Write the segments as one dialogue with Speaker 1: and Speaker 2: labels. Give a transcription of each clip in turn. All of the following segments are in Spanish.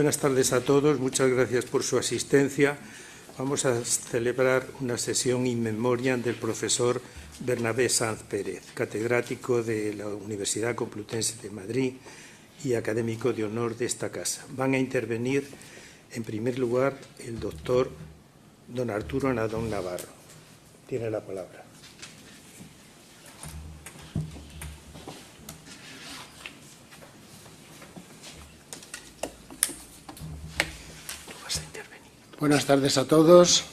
Speaker 1: Buenas tardes a todos, muchas gracias por su asistencia. Vamos a celebrar una sesión in memoriam del profesor Bernabé Sanz Pérez, catedrático de la Universidad Complutense de Madrid y académico de honor de esta casa. Van a intervenir, en primer lugar, el doctor don Arturo Nadón Navarro. Tiene la palabra.
Speaker 2: Buenas tardes a todos,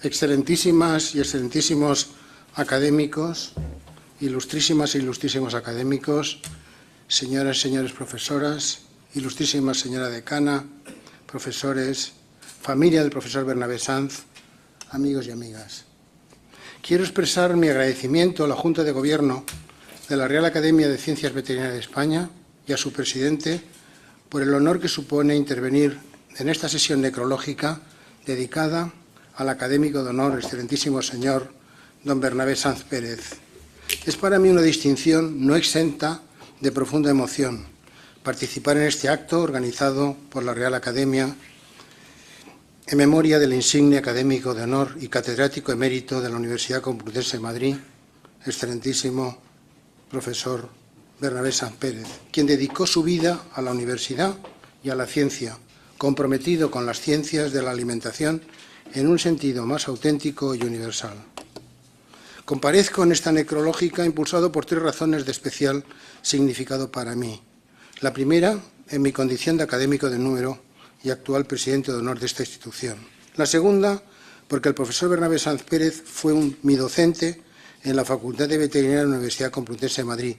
Speaker 2: excelentísimas y excelentísimos académicos, ilustrísimas e ilustrísimos académicos, señoras y señores profesoras, ilustrísima señora decana, profesores, familia del profesor Bernabé Sanz, amigos y amigas. Quiero expresar mi agradecimiento a la Junta de Gobierno de la Real Academia de Ciencias Veterinarias de España y a su presidente por el honor que supone intervenir en esta sesión necrológica dedicada al académico de honor, excelentísimo señor don Bernabé Sanz Pérez. Es para mí una distinción no exenta de profunda emoción participar en este acto organizado por la Real Academia en memoria del insigne académico de honor y catedrático emérito de la Universidad Complutense de Madrid, excelentísimo profesor Bernabé Sanz Pérez, quien dedicó su vida a la universidad y a la ciencia, comprometido con las ciencias de la alimentación en un sentido más auténtico y universal. Comparezco en esta necrológica impulsado por tres razones de especial significado para mí. La primera, en mi condición de académico de número y actual presidente de honor de esta institución. La segunda, porque el profesor Bernabé Sanz Pérez fue mi docente en la Facultad de Veterinaria de la Universidad Complutense de Madrid,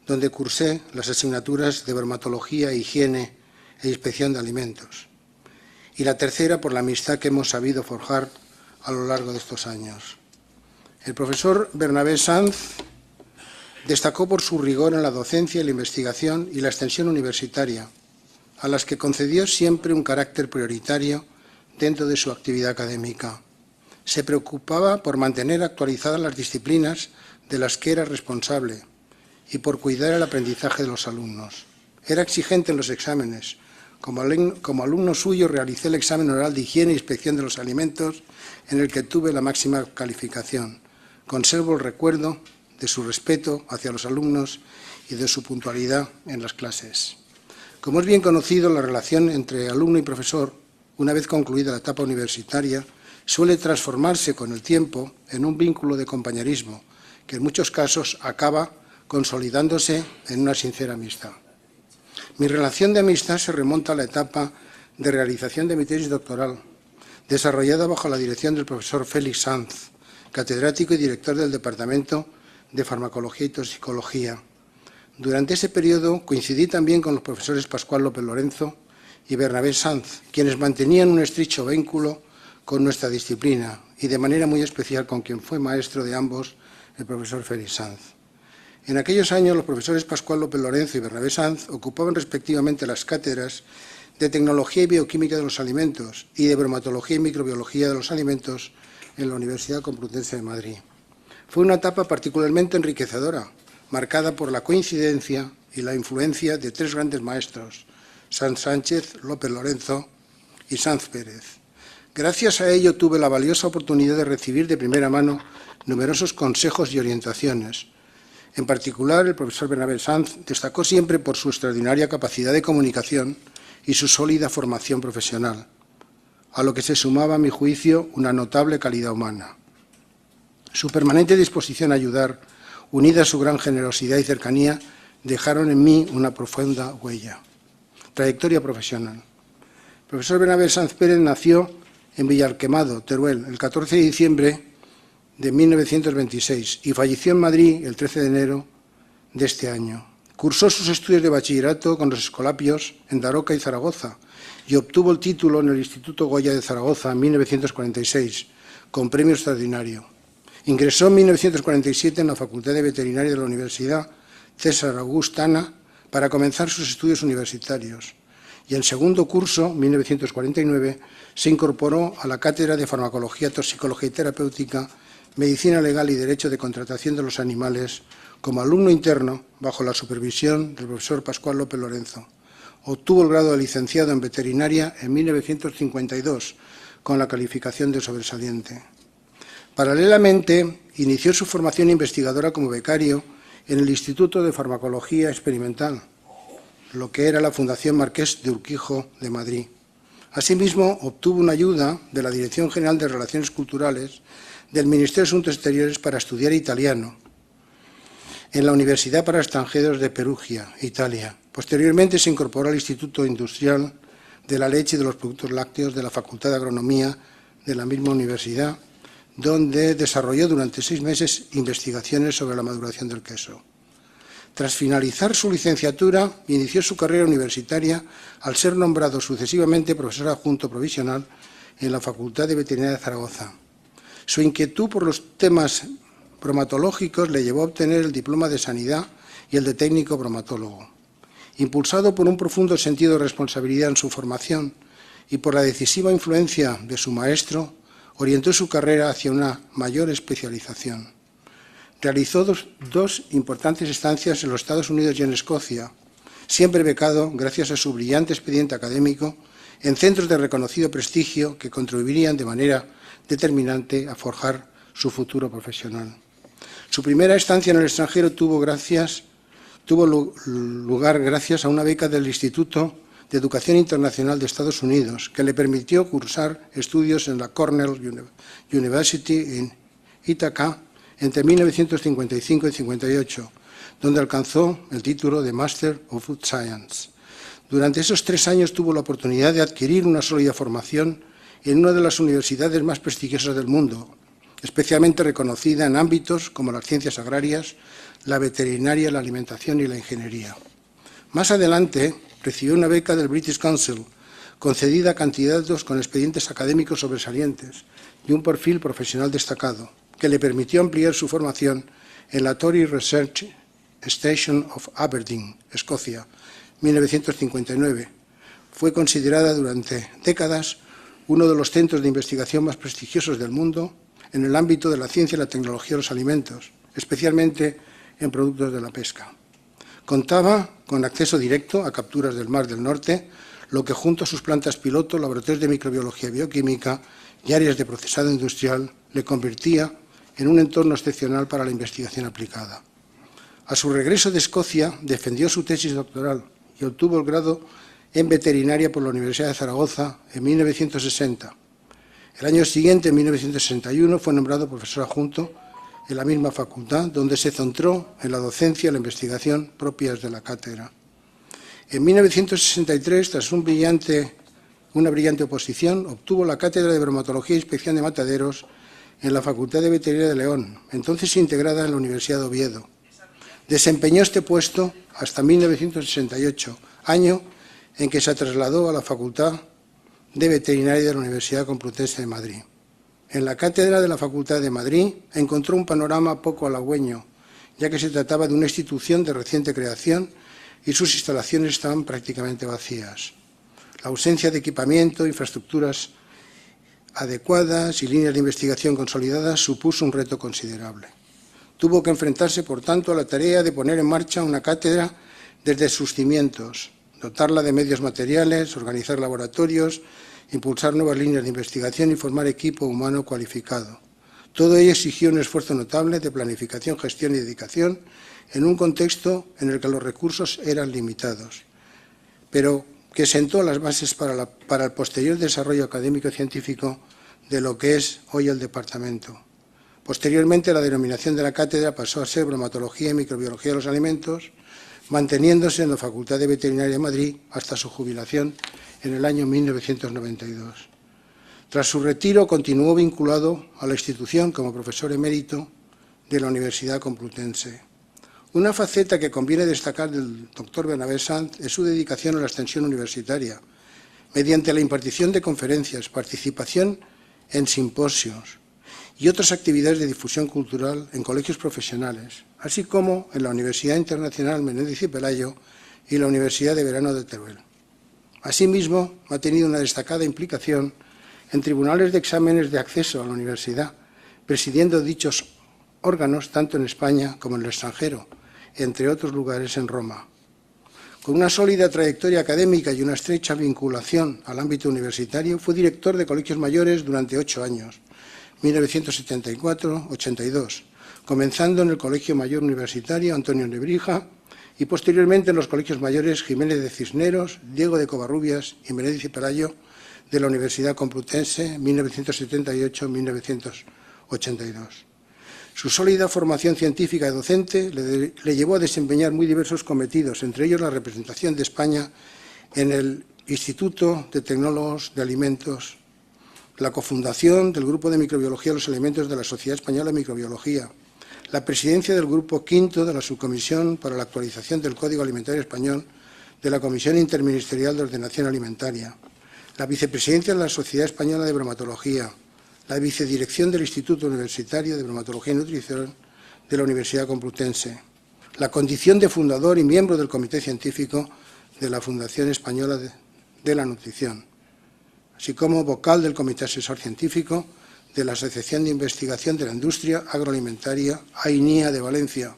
Speaker 2: donde cursé las asignaturas de bromatología, higiene e inspección de alimentos. Y la tercera, por la amistad que hemos sabido forjar a lo largo de estos años. El profesor Bernabé Sanz destacó por su rigor en la docencia, la investigación y la extensión universitaria, a las que concedió siempre un carácter prioritario dentro de su actividad académica. Se preocupaba por mantener actualizadas las disciplinas de las que era responsable y por cuidar el aprendizaje de los alumnos. Era exigente en los exámenes. Como alumno suyo realicé el examen oral de higiene e inspección de los alimentos, en el que tuve la máxima calificación. Conservo el recuerdo de su respeto hacia los alumnos y de su puntualidad en las clases. Como es bien conocido, la relación entre alumno y profesor, una vez concluida la etapa universitaria, suele transformarse con el tiempo en un vínculo de compañerismo, que en muchos casos acaba consolidándose en una sincera amistad. Mi relación de amistad se remonta a la etapa de realización de mi tesis doctoral, desarrollada bajo la dirección del profesor Félix Sanz, catedrático y director del Departamento de Farmacología y Toxicología. Durante ese periodo coincidí también con los profesores Pascual López Lorenzo y Bernabé Sanz, quienes mantenían un estrecho vínculo con nuestra disciplina y de manera muy especial con quien fue maestro de ambos, el profesor Félix Sanz. En aquellos años, los profesores Pascual López Lorenzo y Bernabé Sanz ocupaban respectivamente las cátedras de Tecnología y Bioquímica de los Alimentos y de Bromatología y Microbiología de los Alimentos en la Universidad Complutense de Madrid. Fue una etapa particularmente enriquecedora, marcada por la coincidencia y la influencia de tres grandes maestros, Sanz Sánchez, López Lorenzo y Sanz Pérez. Gracias a ello tuve la valiosa oportunidad de recibir de primera mano numerosos consejos y orientaciones. En particular, el profesor Bernabé Sanz destacó siempre por su extraordinaria capacidad de comunicación y su sólida formación profesional, a lo que se sumaba, a mi juicio, una notable calidad humana. Su permanente disposición a ayudar, unida a su gran generosidad y cercanía, dejaron en mí una profunda huella. Trayectoria profesional. El profesor Bernabé Sanz Pérez nació en Villarquemado, Teruel, el 14 de diciembre de 1926 y falleció en Madrid el 13 de enero de este año. Cursó sus estudios de bachillerato con los Escolapios en Daroca y Zaragoza y obtuvo el título en el Instituto Goya de Zaragoza en 1946, con premio extraordinario. Ingresó en 1947 en la Facultad de Veterinaria de la Universidad César August Ana para comenzar sus estudios universitarios y en segundo curso, 1949, se incorporó a la Cátedra de Farmacología, Toxicología y Terapéutica, Medicina Legal y Derecho de Contratación de los Animales como alumno interno bajo la supervisión del profesor Pascual López Lorenzo, Obtuvo el grado de licenciado en veterinaria en 1952, con la calificación de sobresaliente. Paralelamente, inició su formación investigadora como becario en el Instituto de Farmacología Experimental, lo que era la Fundación Marqués de Urquijo de Madrid. Asimismo, obtuvo una ayuda de la Dirección General de Relaciones Culturales del Ministerio de Asuntos Exteriores para estudiar italiano en la Universidad para Extranjeros de Perugia, Italia. Posteriormente se incorporó al Instituto Industrial de la Leche y de los Productos Lácteos de la Facultad de Agronomía de la misma universidad, donde desarrolló durante 6 meses investigaciones sobre la maduración del queso. Tras finalizar su licenciatura, inició su carrera universitaria al ser nombrado sucesivamente profesor adjunto provisional en la Facultad de Veterinaria de Zaragoza. Su inquietud por los temas bromatológicos le llevó a obtener el diploma de Sanidad y el de técnico bromatólogo. Impulsado por un profundo sentido de responsabilidad en su formación y por la decisiva influencia de su maestro, orientó su carrera hacia una mayor especialización. Realizó dos importantes estancias en los Estados Unidos y en Escocia, siempre becado, gracias a su brillante expediente académico, en centros de reconocido prestigio que contribuirían de manera determinante a forjar su futuro profesional. Su primera estancia en el extranjero tuvo lugar gracias a una beca del Instituto de Educación Internacional de Estados Unidos, que le permitió cursar estudios en la Cornell University en Ithaca entre 1955 y 58, donde alcanzó el título de Master of Food Science. Durante esos 3 años tuvo la oportunidad de adquirir una sólida formación en una de las universidades más prestigiosas del mundo, especialmente reconocida en ámbitos como las ciencias agrarias, la veterinaria, la alimentación y la ingeniería. Más adelante, recibió una beca del British Council, concedida a candidatos con expedientes académicos sobresalientes y un perfil profesional destacado, que le permitió ampliar su formación en la Torrey Research Station of Aberdeen, Escocia, 1959. Fue considerada durante décadas uno de los centros de investigación más prestigiosos del mundo en el ámbito de la ciencia y la tecnología de los alimentos, especialmente en productos de la pesca. Contaba con acceso directo a capturas del Mar del Norte, lo que junto a sus plantas piloto, laboratorios de microbiología y bioquímica y áreas de procesado industrial le convertía en un entorno excepcional para la investigación aplicada. A su regreso de Escocia, defendió su tesis doctoral y obtuvo el grado en veterinaria por la Universidad de Zaragoza en 1960. El año siguiente, en 1961, fue nombrado profesor adjunto en la misma facultad, donde se centró en la docencia y la investigación propias de la cátedra. En 1963, tras una brillante oposición, obtuvo la cátedra de bromatología e inspección de mataderos en la Facultad de Veterinaria de León, entonces integrada en la Universidad de Oviedo. Desempeñó este puesto hasta 1968, año en que se trasladó a la Facultad de Veterinaria de la Universidad Complutense de Madrid. En la cátedra de la Facultad de Madrid encontró un panorama poco halagüeño, ya que se trataba de una institución de reciente creación y sus instalaciones estaban prácticamente vacías. La ausencia de equipamiento, infraestructuras adecuadas y líneas de investigación consolidadas supuso un reto considerable. Tuvo que enfrentarse, por tanto, a la tarea de poner en marcha una cátedra desde sus cimientos, dotarla de medios materiales, organizar laboratorios, impulsar nuevas líneas de investigación y formar equipo humano cualificado. Todo ello exigió un esfuerzo notable de planificación, gestión y dedicación en un contexto en el que los recursos eran limitados, pero que sentó las bases para el posterior desarrollo académico y científico de lo que es hoy el departamento. Posteriormente, la denominación de la cátedra pasó a ser Bromatología y Microbiología de los Alimentos, manteniéndose en la Facultad de Veterinaria de Madrid hasta su jubilación en el año 1992. Tras su retiro, continuó vinculado a la institución como profesor emérito de la Universidad Complutense. Una faceta que conviene destacar del doctor Bernabé Sanz es su dedicación a la extensión universitaria, mediante la impartición de conferencias, participación en simposios y otras actividades de difusión cultural en colegios profesionales, así como en la Universidad Internacional Menéndez y Pelayo y la Universidad de Verano de Teruel. Asimismo, ha tenido una destacada implicación en tribunales de exámenes de acceso a la universidad, presidiendo dichos órganos tanto en España como en el extranjero, entre otros lugares en Roma. Con una sólida trayectoria académica y una estrecha vinculación al ámbito universitario, fue director de colegios mayores durante 8 años, 1974-82, comenzando en el Colegio Mayor Universitario Antonio Nebrija y posteriormente en los colegios mayores Jiménez de Cisneros, Diego de Covarrubias y Menéndez y Pelayo de la Universidad Complutense, 1978-1982. Su sólida formación científica y docente le llevó a desempeñar muy diversos cometidos, entre ellos la representación de España en el Instituto de Tecnólogos de Alimentos, la cofundación del Grupo de Microbiología de los Alimentos de la Sociedad Española de Microbiología, la presidencia del Grupo V de la Subcomisión para la Actualización del Código Alimentario Español de la Comisión Interministerial de Ordenación Alimentaria, la vicepresidencia de la Sociedad Española de Bromatología, la vicedirección del Instituto Universitario de Bromatología y Nutrición de la Universidad Complutense, la condición de fundador y miembro del Comité Científico de la Fundación Española de la Nutrición, así como vocal del Comité Asesor Científico de la Asociación de Investigación de la Industria Agroalimentaria AINIA de Valencia.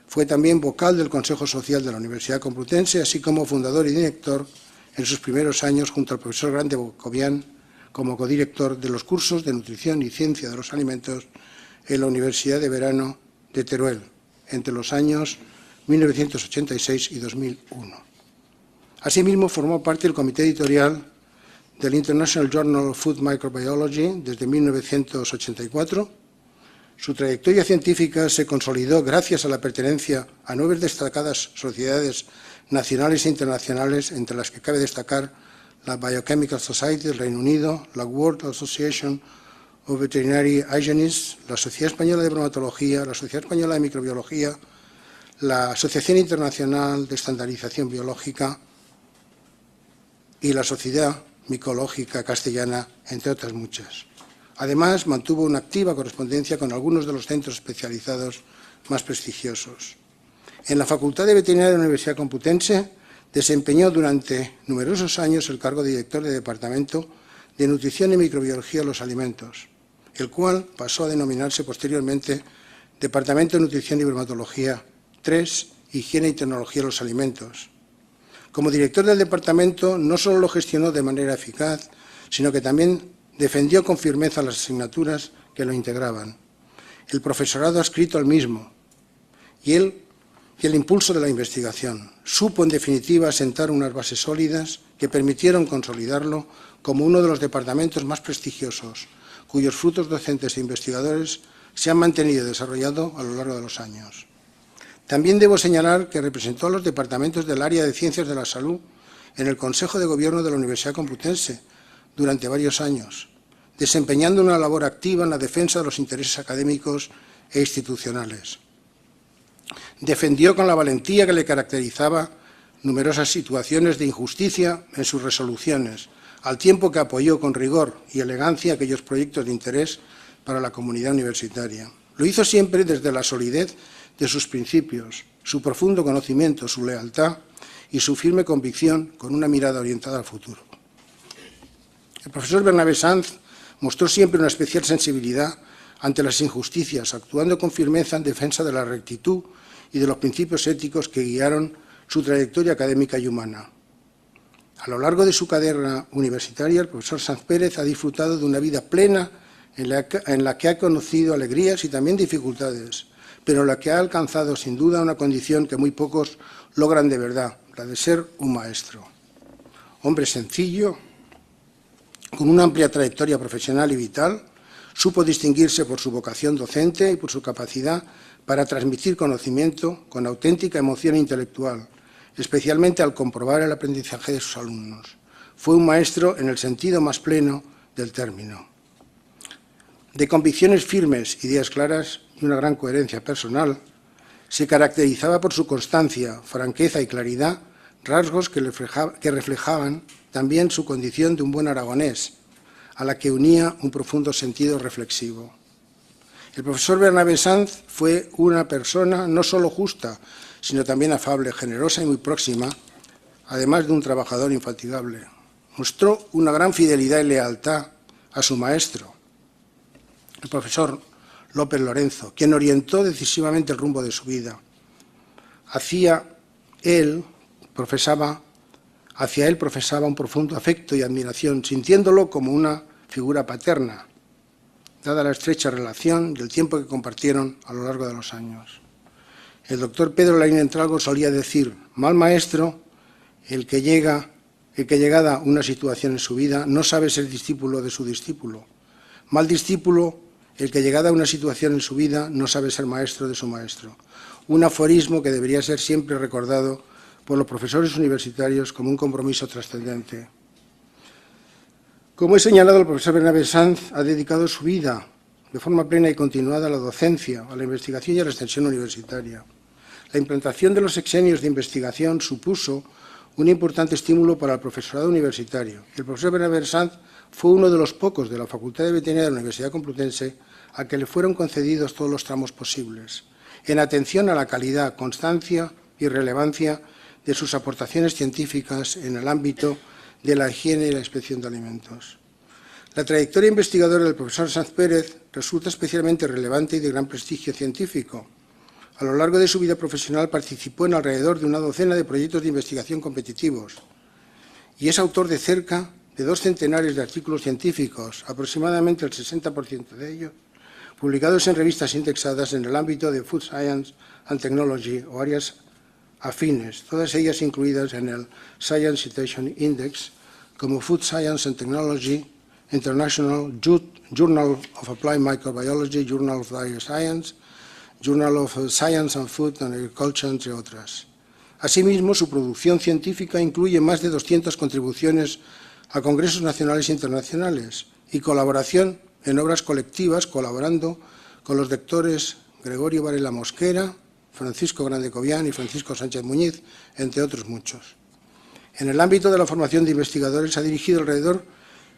Speaker 2: Fue también vocal del Consejo Social de la Universidad Complutense, así como fundador y director en sus primeros años junto al profesor Grande Bocovian como codirector de los cursos de Nutrición y Ciencia de los Alimentos en la Universidad de Verano de Teruel, entre los años 1986 y 2001. Asimismo, formó parte del comité editorial del International Journal of Food Microbiology desde 1984. Su trayectoria científica se consolidó gracias a la pertenencia a 9 destacadas sociedades nacionales e internacionales, entre las que cabe destacar la Biochemical Society del Reino Unido, la World Association of Veterinary Hygienists, la Sociedad Española de Bromatología, la Sociedad Española de Microbiología, la Asociación Internacional de Estandarización Biológica y la Sociedad Micológica Castellana, entre otras muchas. Además, mantuvo una activa correspondencia con algunos de los centros especializados más prestigiosos. En la Facultad de Veterinaria de la Universidad Complutense desempeñó durante numerosos años el cargo de director de Departamento de Nutrición y Microbiología de los Alimentos, el cual pasó a denominarse posteriormente Departamento de Nutrición y Bromatología 3, Higiene y Tecnología de los Alimentos. Como director del departamento, no solo lo gestionó de manera eficaz, sino que también defendió con firmeza las asignaturas que lo integraban, el profesorado adscrito al mismo y el impulso de la investigación. Supo, en definitiva, sentar unas bases sólidas que permitieron consolidarlo como uno de los departamentos más prestigiosos, cuyos frutos docentes e investigadores se han mantenido y desarrollado a lo largo de los años. También debo señalar que representó a los departamentos del área de Ciencias de la Salud en el Consejo de Gobierno de la Universidad Complutense durante varios años, desempeñando una labor activa en la defensa de los intereses académicos e institucionales. Defendió con la valentía que le caracterizaba numerosas situaciones de injusticia en sus resoluciones, al tiempo que apoyó con rigor y elegancia aquellos proyectos de interés para la comunidad universitaria. Lo hizo siempre desde la solidez de sus principios, su profundo conocimiento, su lealtad y su firme convicción con una mirada orientada al futuro. El profesor Bernabé Sanz mostró siempre una especial sensibilidad ante las injusticias, actuando con firmeza en defensa de la rectitud y de los principios éticos que guiaron su trayectoria académica y humana. A lo largo de su carrera universitaria, el profesor Sanz Pérez ha disfrutado de una vida plena en la que ha conocido alegrías y también dificultades, pero en la que ha alcanzado sin duda una condición que muy pocos logran de verdad, la de ser un maestro. Hombre sencillo, con una amplia trayectoria profesional y vital, supo distinguirse por su vocación docente y por su capacidad para transmitir conocimiento con auténtica emoción intelectual, especialmente al comprobar el aprendizaje de sus alumnos. Fue un maestro en el sentido más pleno del término. De convicciones firmes, ideas claras y una gran coherencia personal, se caracterizaba por su constancia, franqueza y claridad, rasgos que reflejaban también su condición de un buen aragonés, a la que unía un profundo sentido reflexivo. El profesor Bernabé Sanz fue una persona no solo justa, sino también afable, generosa y muy próxima, además de un trabajador infatigable. Mostró una gran fidelidad y lealtad a su maestro, el profesor López Lorenzo, quien orientó decisivamente el rumbo de su vida. Hacía él hacia él profesaba un profundo afecto y admiración, sintiéndolo como una figura paterna, dada la estrecha relación y el tiempo que compartieron a lo largo de los años. El doctor Pedro Laín Entralgo solía decir: mal maestro, el que llegada una situación en su vida no sabe ser discípulo de su discípulo. Mal discípulo, el que llegada a una situación en su vida no sabe ser maestro de su maestro. Un aforismo que debería ser siempre recordado por los profesores universitarios como un compromiso trascendente. Como he señalado, el profesor Bernabé Sanz ha dedicado su vida de forma plena y continuada a la docencia, a la investigación y a la extensión universitaria. La implantación de los sexenios de investigación supuso un importante estímulo para el profesorado universitario. El profesor Bernabé Sanz fue uno de los pocos de la Facultad de Veterinaria de la Universidad Complutense a que le fueron concedidos todos los tramos posibles, en atención a la calidad, constancia y relevancia de sus aportaciones científicas en el ámbito de la higiene y la inspección de alimentos. La trayectoria investigadora del profesor Sanz Pérez resulta especialmente relevante y de gran prestigio científico. A lo largo de su vida profesional participó en alrededor de una docena de proyectos de investigación competitivos y es autor de cerca de 2 centenares de artículos científicos, aproximadamente el 60% de ellos, publicados en revistas indexadas en el ámbito de Food Science and Technology o áreas afines, todas ellas incluidas en el Science Citation Index, como Food Science and Technology, International Journal of Applied Microbiology, Journal of Bioscience, Journal of Science and Food and Agriculture, entre otras. Asimismo, su producción científica incluye más de 200 contribuciones a congresos nacionales e internacionales y colaboración en obras colectivas, colaborando con los doctores Gregorio Varela Mosquera, Francisco Grande Cobian y Francisco Sánchez Muñiz, entre otros muchos. En el ámbito de la formación de investigadores ha dirigido alrededor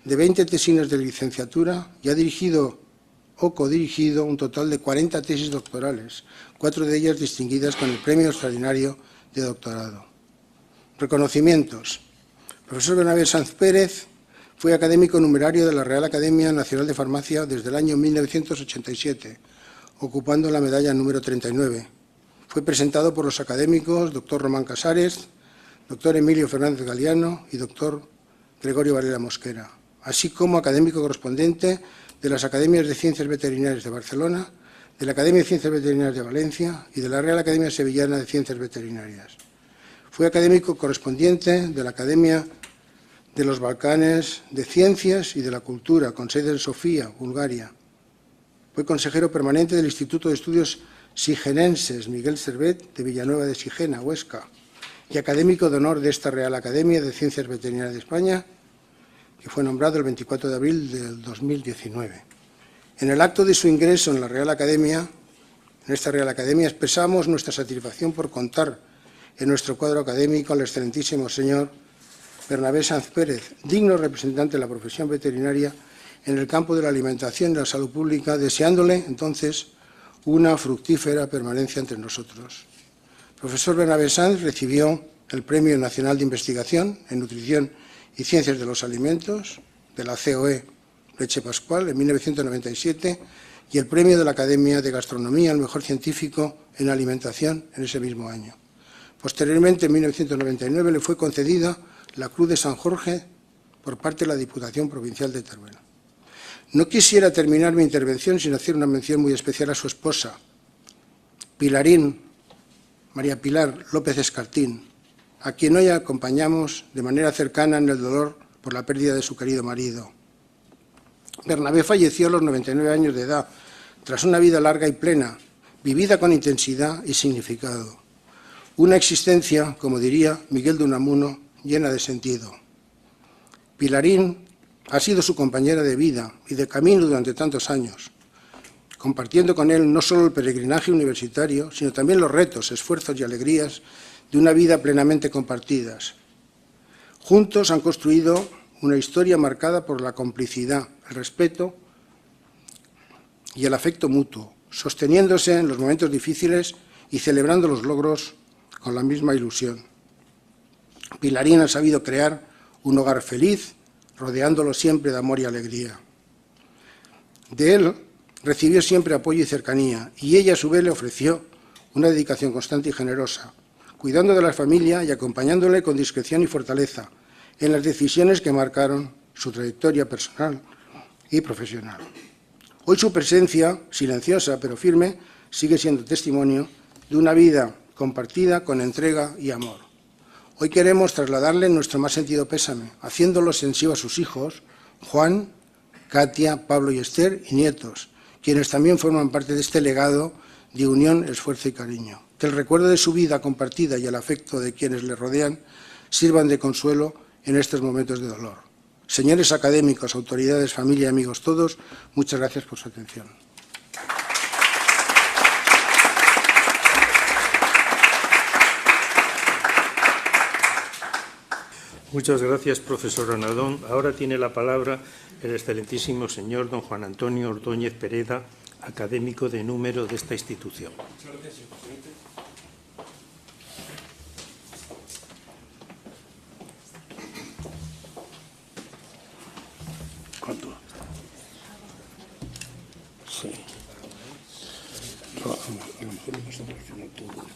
Speaker 2: de 20 tesinas de licenciatura y ha dirigido o codirigido un total de 40 tesis doctorales, 4 de ellas distinguidas con el Premio Extraordinario de Doctorado. Reconocimientos. El profesor Bernabé Sanz Pérez fue académico numerario de la Real Academia Nacional de Farmacia desde el año 1987, ocupando la medalla número 39. Fue presentado por los académicos Dr. Román Casares, Dr. Emilio Fernández Galiano y Dr. Gregorio Varela Mosquera, así como académico correspondiente de las Academias de Ciencias Veterinarias de Barcelona, de la Academia de Ciencias Veterinarias de Valencia y de la Real Academia Sevillana de Ciencias Veterinarias. Fue académico correspondiente de la Academia de los Balcanes de Ciencias y de la Cultura, con sede en Sofía, Bulgaria. Fue consejero permanente del Instituto de Estudios Sigenenses Miguel Servet de Villanueva de Sigena, Huesca, y académico de honor de esta Real Academia de Ciencias Veterinarias de España, que fue nombrado el 24 de abril del 2019. En el acto de su ingreso en la Real Academia, en esta Real Academia, expresamos nuestra satisfacción por contar en nuestro cuadro académico al excelentísimo señor Bernabé Sanz Pérez, digno representante de la profesión veterinaria en el campo de la alimentación y la salud pública, deseándole entonces una fructífera permanencia entre nosotros. El profesor Bernabé Sanz recibió el Premio Nacional de Investigación en Nutrición y Ciencias de los Alimentos de la COE Leche Pascual en 1997 y el Premio de la Academia de Gastronomía al Mejor Científico en Alimentación en ese mismo año. Posteriormente, en 1999, le fue concedida la Cruz de San Jorge por parte de la Diputación Provincial de Teruel. No quisiera terminar mi intervención sin hacer una mención muy especial a su esposa, María Pilar López Escartín, a quien hoy acompañamos de manera cercana en el dolor por la pérdida de su querido marido. Bernabé falleció a los 99 años de edad, tras una vida larga y plena, vivida con intensidad y significado. Una existencia, como diría Miguel de Unamuno, llena de sentido. Pilarín ha sido su compañera de vida y de camino durante tantos años, compartiendo con él no solo el peregrinaje universitario, sino también los retos, esfuerzos y alegrías de una vida plenamente compartidas. Juntos han construido una historia marcada por la complicidad, el respeto y el afecto mutuo, sosteniéndose en los momentos difíciles y celebrando los logros con la misma ilusión. Pilarín ha sabido crear un hogar feliz, rodeándolo siempre de amor y alegría. De él recibió siempre apoyo y cercanía, y ella a su vez le ofreció una dedicación constante y generosa, cuidando de la familia y acompañándole con discreción y fortaleza en las decisiones que marcaron su trayectoria personal y profesional. Hoy su presencia, silenciosa pero firme, sigue siendo testimonio de una vida compartida con entrega y amor. Hoy queremos trasladarle nuestro más sentido pésame, haciéndolo extensivo a sus hijos, Juan, Katia, Pablo y Esther, y nietos, quienes también forman parte de este legado de unión, esfuerzo y cariño. Que el recuerdo de su vida compartida y el afecto de quienes le rodean sirvan de consuelo en estos momentos de dolor. Señores académicos, autoridades, familia y amigos todos, muchas gracias por su atención.
Speaker 1: Muchas gracias, profesor Anadón. Ahora tiene la palabra el excelentísimo señor don Juan Antonio Ordóñez Pereda, académico de número de esta institución.
Speaker 3: Muchas gracias, señor presidente.
Speaker 4: ¿Cuánto? Sí. A lo mejor me vas a seleccionar todo.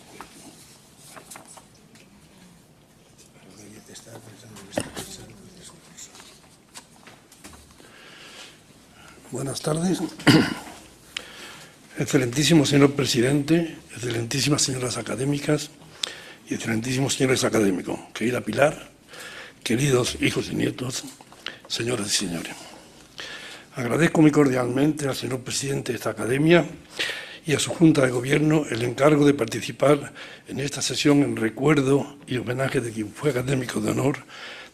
Speaker 4: Buenas tardes. Excelentísimo señor presidente, excelentísimas señoras académicas y excelentísimos señores académicos, querida Pilar, queridos hijos y nietos, señoras y señores. Agradezco muy cordialmente al señor presidente de esta academia y a su Junta de Gobierno el encargo de participar en esta sesión en recuerdo y homenaje de quien fue académico de honor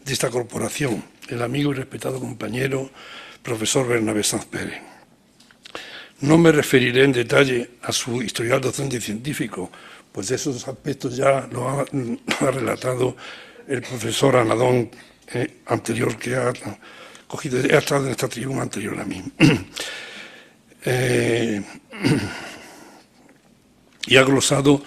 Speaker 4: de esta corporación, el amigo y respetado compañero profesor Bernabé Sanz Pérez. No me referiré en detalle a su historial docente y científico, pues esos aspectos ya lo ha relatado el profesor Anadón anterior, que ha estado en esta tribuna anterior a mí. Y ha glosado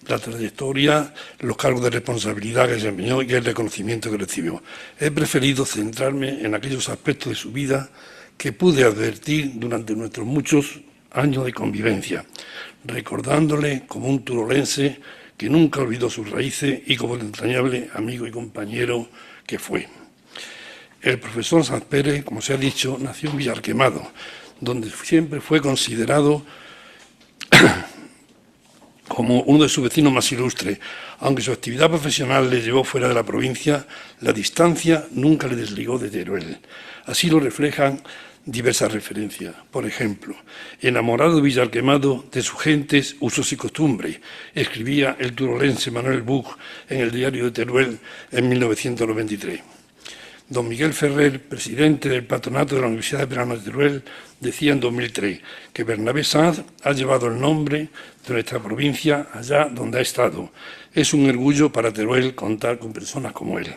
Speaker 4: la trayectoria, los cargos de responsabilidad que desempeñó y el reconocimiento que recibió. He preferido centrarme en aquellos aspectos de su vida que pude advertir durante nuestros muchos años de convivencia, recordándole como un turolense que nunca olvidó sus raíces y como el entrañable amigo y compañero que fue. El profesor Sanz Pérez, como se ha dicho, nació en Villarquemado, donde siempre fue considerado como uno de sus vecinos más ilustres. Aunque su actividad profesional le llevó fuera de la provincia, la distancia nunca le desligó de Teruel. Así lo reflejan diversas referencias. Por ejemplo, enamorado de Villarquemado, de sus gentes, usos y costumbres, escribía el turolense Manuel Buch en el diario de Teruel en 1993. Don Miguel Ferrer, presidente del patronato de la Universidad de Verano de Teruel, decía en 2003 que Bernabé Sanz ha llevado el nombre de nuestra provincia allá donde ha estado. Es un orgullo para Teruel contar con personas como él.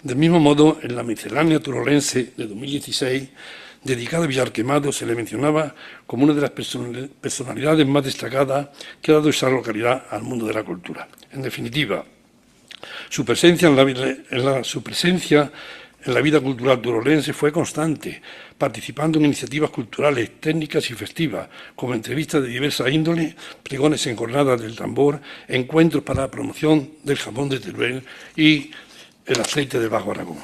Speaker 4: Del mismo modo, en la miscelánea turolense de 2016, dedicada a Villarquemado, se le mencionaba como una de las personalidades más destacadas que ha dado esa localidad al mundo de la cultura. En definitiva, su presencia en la vida cultural turolense fue constante, participando en iniciativas culturales, técnicas y festivas, como entrevistas de diversa índole, pregones en jornadas del tambor, encuentros para la promoción del jamón de Teruel y el aceite del Bajo Aragón.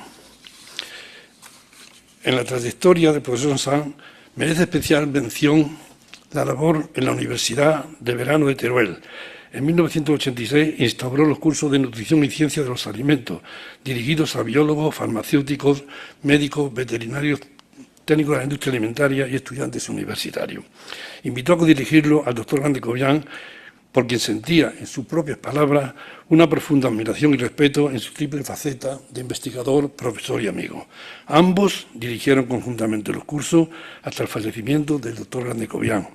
Speaker 4: En la trayectoria del profesor Sanz merece especial mención la labor en la Universidad de Verano de Teruel. En 1986 instauró los cursos de nutrición y ciencia de los alimentos, dirigidos a biólogos, farmacéuticos, médicos, veterinarios, técnicos de la industria alimentaria y estudiantes universitarios. Invitó a codirigirlo al doctor Grande Cobian, por quien sentía, en sus propias palabras, una profunda admiración y respeto en su triple faceta de investigador, profesor y amigo. Ambos dirigieron conjuntamente los cursos hasta el fallecimiento del doctor Grande Cobian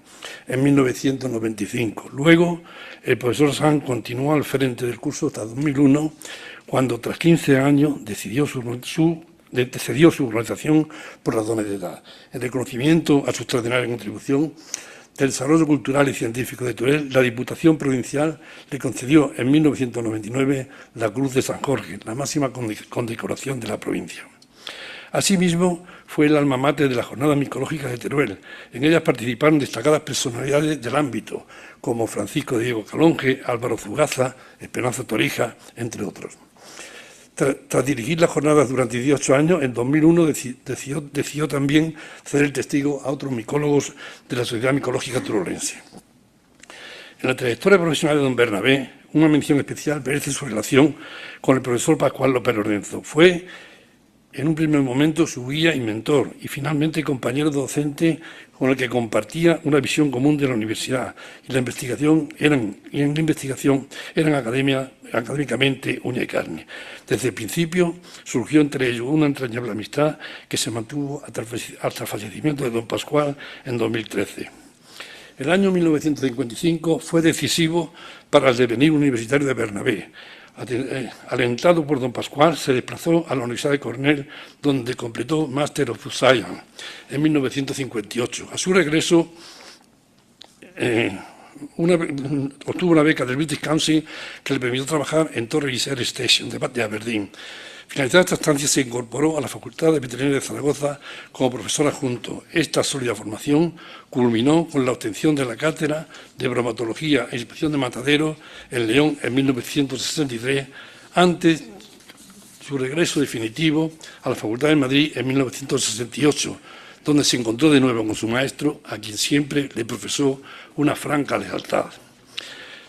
Speaker 4: en 1995. Luego, el profesor Sanz continuó al frente del curso hasta 2001, cuando tras 15 años cedió su organización por razones de edad. En reconocimiento a su extraordinaria contribución del desarrollo cultural y científico de Teruel, la Diputación Provincial le concedió en 1999 la Cruz de San Jorge, la máxima condecoración de la provincia. Asimismo, fue el alma mater de las Jornadas Micológicas de Teruel. En ellas participaron destacadas personalidades del ámbito, como Francisco Diego Calonge, Álvaro Zugaza, Esperanza Torija, entre otros. Tras dirigir las jornadas durante 18 años, en 2001 decidió también ser el testigo a otros micólogos de la Sociedad Micológica Teruelense. En la trayectoria profesional de don Bernabé, una mención especial merece su relación con el profesor Pascual López Lorenzo. Fue, en un primer momento, su guía y mentor, y finalmente compañero docente con el que compartía una visión común de la universidad, y en la investigación eran académicamente uña y carne. Desde el principio surgió entre ellos una entrañable amistad que se mantuvo hasta el fallecimiento de don Pascual en 2013. El año 1955 fue decisivo para el devenir universitario de Bernabé. Alentado por don Pascual, se desplazó a la Universidad de Cornell, donde completó Master of Science en 1958. A su regreso, obtuvo una beca del British Council que le permitió trabajar en Torre Research Station de Aberdeen. Finalizada esta estancia, se incorporó a la Facultad de Veterinaria de Zaragoza como profesor adjunto. Esta sólida formación culminó con la obtención de la cátedra de bromatología e inspección de mataderos en León en 1963, antes su regreso definitivo a la Facultad de Madrid en 1968, donde se encontró de nuevo con su maestro, a quien siempre le profesó una franca lealtad.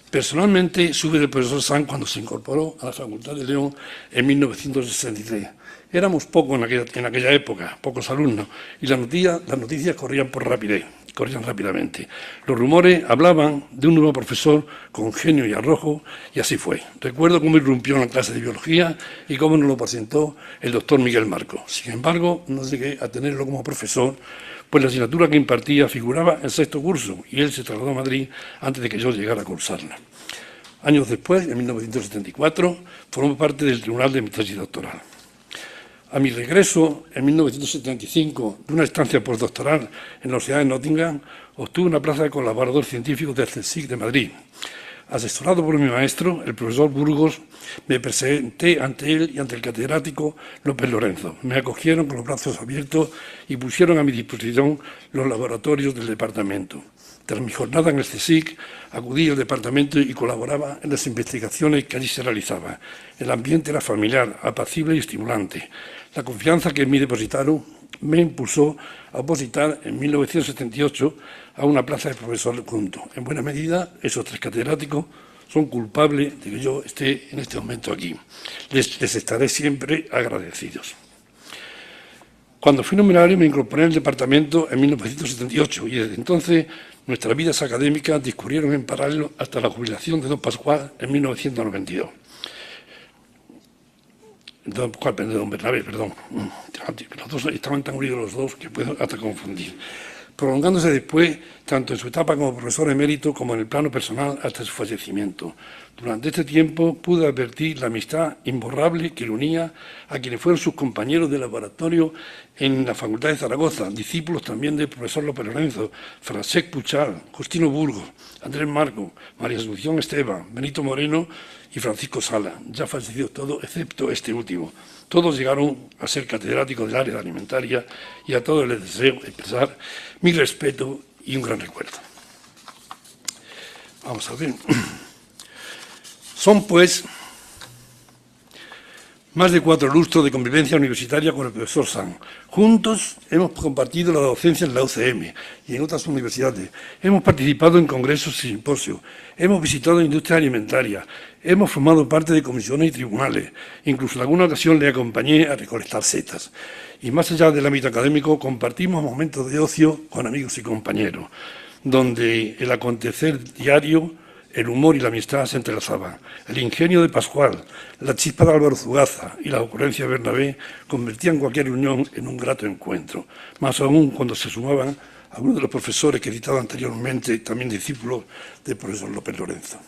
Speaker 4: Personalmente supe del profesor Sanz cuando se incorporó a la Facultad de León en 1963. Éramos pocos en aquella época, pocos alumnos, y las noticias corrían rápidamente. Los rumores hablaban de un nuevo profesor con genio y arrojo, y así fue. Recuerdo cómo irrumpió en la clase de biología y cómo nos lo presentó el doctor Miguel Marco. Sin embargo, no llegué a tenerlo como profesor, pues la asignatura que impartía figuraba en sexto curso y él se trasladó a Madrid antes de que yo llegara a cursarla. Años después, en 1974, formó parte del Tribunal de mi tesis doctoral. A mi regreso, en 1975, de una estancia postdoctoral en la Universidad de Nottingham, obtuve una plaza de colaborador científico del CSIC de Madrid. Asesorado por mi maestro, el profesor Burgos, me presenté ante él y ante el catedrático López Lorenzo. Me acogieron con los brazos abiertos y pusieron a mi disposición los laboratorios del departamento. Tras mi jornada en el CSIC, acudí al departamento y colaboraba en las investigaciones que allí se realizaban. El ambiente era familiar, apacible y estimulante. La confianza que en mí depositaron me impulsó a opositar en 1978 a una plaza de profesor adjunto. En buena medida, esos tres catedráticos son culpables de que yo esté en este momento aquí. Les estaré siempre agradecidos. Cuando fui numerario me incorporé en el departamento en 1978 y desde entonces nuestras vidas académicas discurrieron en paralelo hasta la jubilación de don Pascual en 1992. Don Bernabé, perdón. Los dos estaban tan unidos los dos que puedo hasta confundir. Prolongándose después, tanto en su etapa como profesor emérito como en el plano personal hasta su fallecimiento. Durante este tiempo pude advertir la amistad imborrable que le unía a quienes fueron sus compañeros de laboratorio en la Facultad de Zaragoza, discípulos también del profesor López Lorenzo, Francesc Puchal, Justino Burgos, Andrés Marco, María Asunción Esteban, Benito Moreno y Francisco Sala, ya fallecidos todos, excepto este último. Todos llegaron a ser catedráticos del área alimentaria y a todos les deseo expresar mi respeto y un gran recuerdo. Vamos a ver. Son, pues, más de 4 lustros de convivencia universitaria con el profesor Sanz. Juntos hemos compartido la docencia en la UCM y en otras universidades. Hemos participado en congresos y simposios. Hemos visitado industria alimentaria. Hemos formado parte de comisiones y tribunales. Incluso en alguna ocasión le acompañé a recolectar setas. Y más allá del ámbito académico, compartimos momentos de ocio con amigos y compañeros, donde el acontecer diario, el humor y la amistad se entrelazaban. El ingenio de Pascual, la chispa de Álvaro Zugaza y la ocurrencia de Bernabé convertían cualquier unión en un grato encuentro, más aún cuando se sumaban algunos de los profesores que he citado anteriormente, también discípulos del profesor López Lorenzo.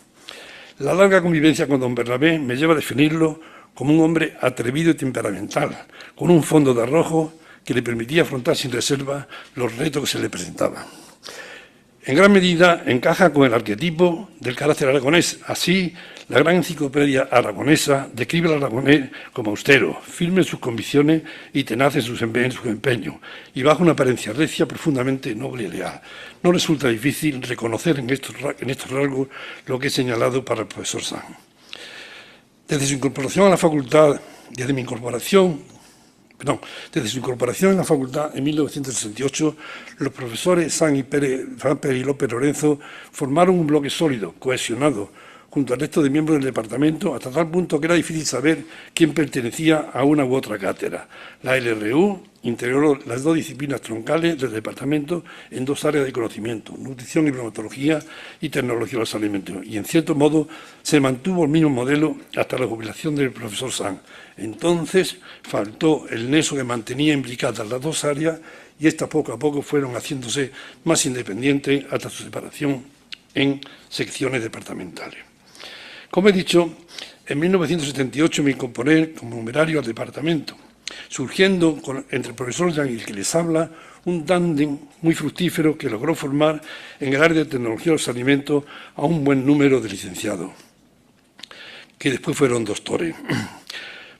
Speaker 4: La larga convivencia con don Bernabé me lleva a definirlo como un hombre atrevido y temperamental, con un fondo de arrojo que le permitía afrontar sin reserva los retos que se le presentaban. En gran medida encaja con el arquetipo del carácter aragonés. Así, la gran enciclopedia aragonesa describe al aragonés como austero, firme en sus convicciones y tenaz en su empeño, y bajo una apariencia recia profundamente noble y leal. No resulta difícil reconocer en estos rasgos lo que he señalado para el profesor Sanz. Desde su incorporación en la facultad en 1968, los profesores Sanz Pérez y López Lorenzo formaron un bloque sólido, cohesionado, junto al resto de miembros del departamento, hasta tal punto que era difícil saber quién pertenecía a una u otra cátedra. La LRU integró las dos disciplinas troncales del departamento en dos áreas de conocimiento, nutrición y bromatología y tecnología de los alimentos, y en cierto modo se mantuvo el mismo modelo hasta la jubilación del profesor Sanz. Entonces faltó el nexo que mantenía implicadas las dos áreas y estas poco a poco fueron haciéndose más independientes hasta su separación en secciones departamentales. Como he dicho, en 1978 me incorporé como numerario al departamento, surgiendo entre el profesor Sanz y el que les habla un tándem muy fructífero que logró formar en el área de tecnología de los alimentos a un buen número de licenciados, que después fueron doctores.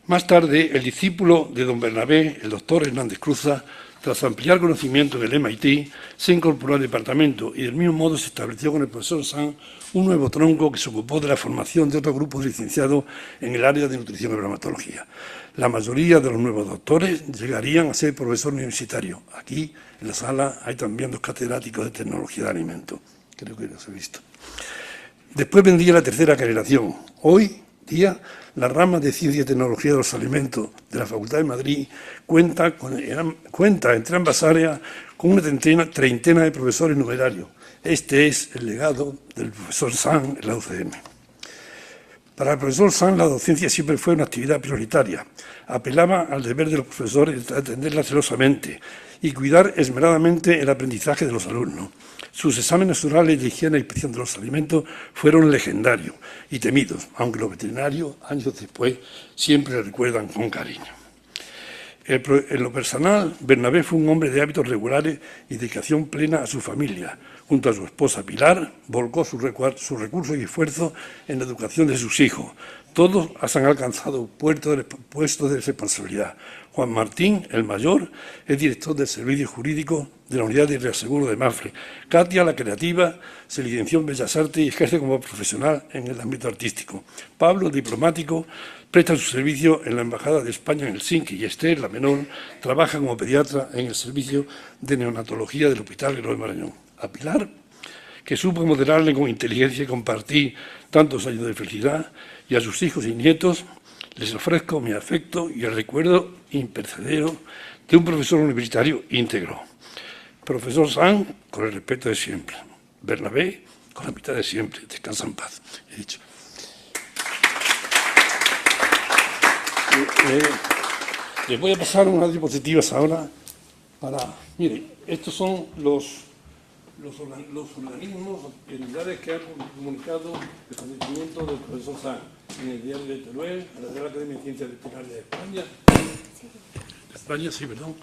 Speaker 4: Más tarde, el discípulo de don Bernabé, el doctor Hernández Cruza, tras ampliar conocimiento del MIT, se incorporó al departamento y del mismo modo se estableció con el profesor Sanz un nuevo tronco que se ocupó de la formación de otro grupo de licenciados en el área de nutrición y bromatología. La mayoría de los nuevos doctores llegarían a ser profesor universitario. Aquí, en la sala, hay también dos catedráticos de tecnología de alimentos. Creo que los he visto. Después vendría la tercera generación. Hoy día, la rama de Ciencia y Tecnología de los Alimentos de la Facultad de Madrid cuenta entre ambas áreas con una treintena de profesores numerarios. Este es el legado del profesor Sanz en la UCM. Para el profesor Sanz, la docencia siempre fue una actividad prioritaria. Apelaba al deber de los profesores de atenderla celosamente y cuidar esmeradamente el aprendizaje de los alumnos. Sus exámenes orales de higiene e inspección de los alimentos fueron legendarios y temidos, aunque los veterinarios, años después, siempre le recuerdan con cariño. En lo personal, Bernabé fue un hombre de hábitos regulares y dedicación plena a su familia. Junto a su esposa Pilar, volcó sus recursos y esfuerzos en la educación de sus hijos. Todos han alcanzado puestos de responsabilidad. Juan Martín, el mayor, es director del Servicio Jurídico de la Unidad de Reaseguro de Mafre. Katia, la creativa, se licenció en Bellas Artes y ejerce como profesional en el ámbito artístico. Pablo, diplomático, presta su servicio en la Embajada de España en Helsinki y Esther, la menor, trabaja como pediatra en el Servicio de Neonatología del Hospital Guerrero de Marañón. A Pilar, que supo moderarle con inteligencia y compartir tantos años de felicidad, y a sus hijos y nietos, les ofrezco mi afecto y el recuerdo imperecedero de un profesor universitario íntegro. Profesor Sanz, con el respeto de siempre. Bernabé, con la mitad de siempre. Descansa en paz, he dicho. Les voy a pasar unas diapositivas ahora para... Mire, estos son los organismos, entidades que han comunicado el fallecimiento del profesor Sanz en el diario de Teruel, a la Real Academia de Ciencias Veterinarias de España, sí, perdón,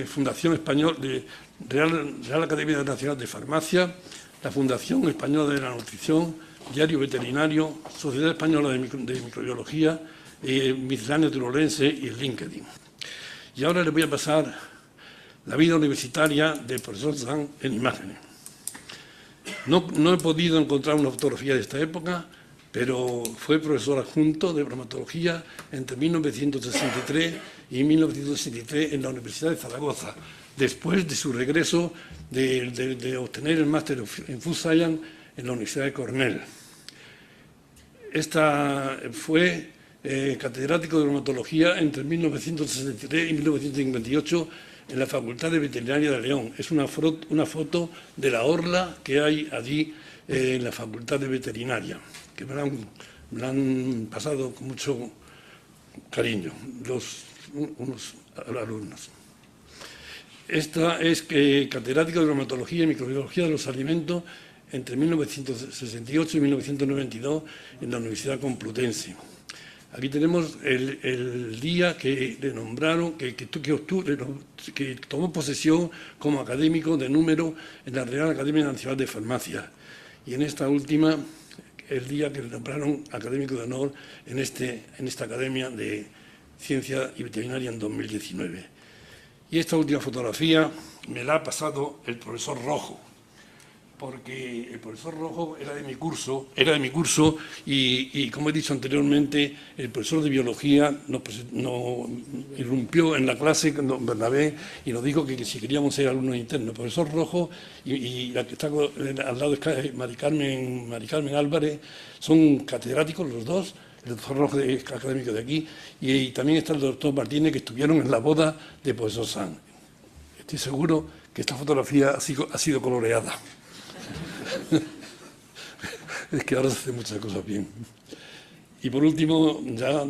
Speaker 4: Fundación Española de Real Academia Nacional de Farmacia, la Fundación Española de la Nutrición, Diario Veterinario, Sociedad Española de Microbiología, Miscelánea Turolense y el LinkedIn. Y ahora les voy a pasar la vida universitaria del profesor Sanz en imágenes. No he podido encontrar una fotografía de esta época, pero fue profesor adjunto de bromatología entre 1963 y 1963 en la Universidad de Zaragoza, después de su regreso de obtener el máster en Food Science en la Universidad de Cornell. Fue catedrático de bromatología entre 1963 y 1958 en la Facultad de Veterinaria de León. Es una foto de la orla que hay allí en la Facultad de Veterinaria, que me han pasado con mucho cariño unos alumnos. Esta es catedrático de bromatología y microbiología de los alimentos entre 1968 y 1992 en la Universidad Complutense. Aquí tenemos el día que le nombraron, que tomó posesión como académico de número en la Real Academia Nacional de Farmacia. Y en esta última, el día que le nombraron académico de honor en esta Academia de Ciencia y Veterinaria en 2019. Y esta última fotografía me la ha pasado el profesor Rojo, porque el profesor Rojo era de mi curso y como he dicho anteriormente, el profesor de biología nos irrumpió en la clase con Bernabé y nos dijo que si queríamos ser alumnos internos. El profesor Rojo y la que está al lado es Mari Carmen Álvarez, son catedráticos los dos. El doctor Rojo es académico de aquí y también está el doctor Martínez, que estuvieron en la boda de profesor Sanz. Estoy seguro que esta fotografía ha sido coloreada. Es que ahora se hacen muchas cosas bien. Y por último, ya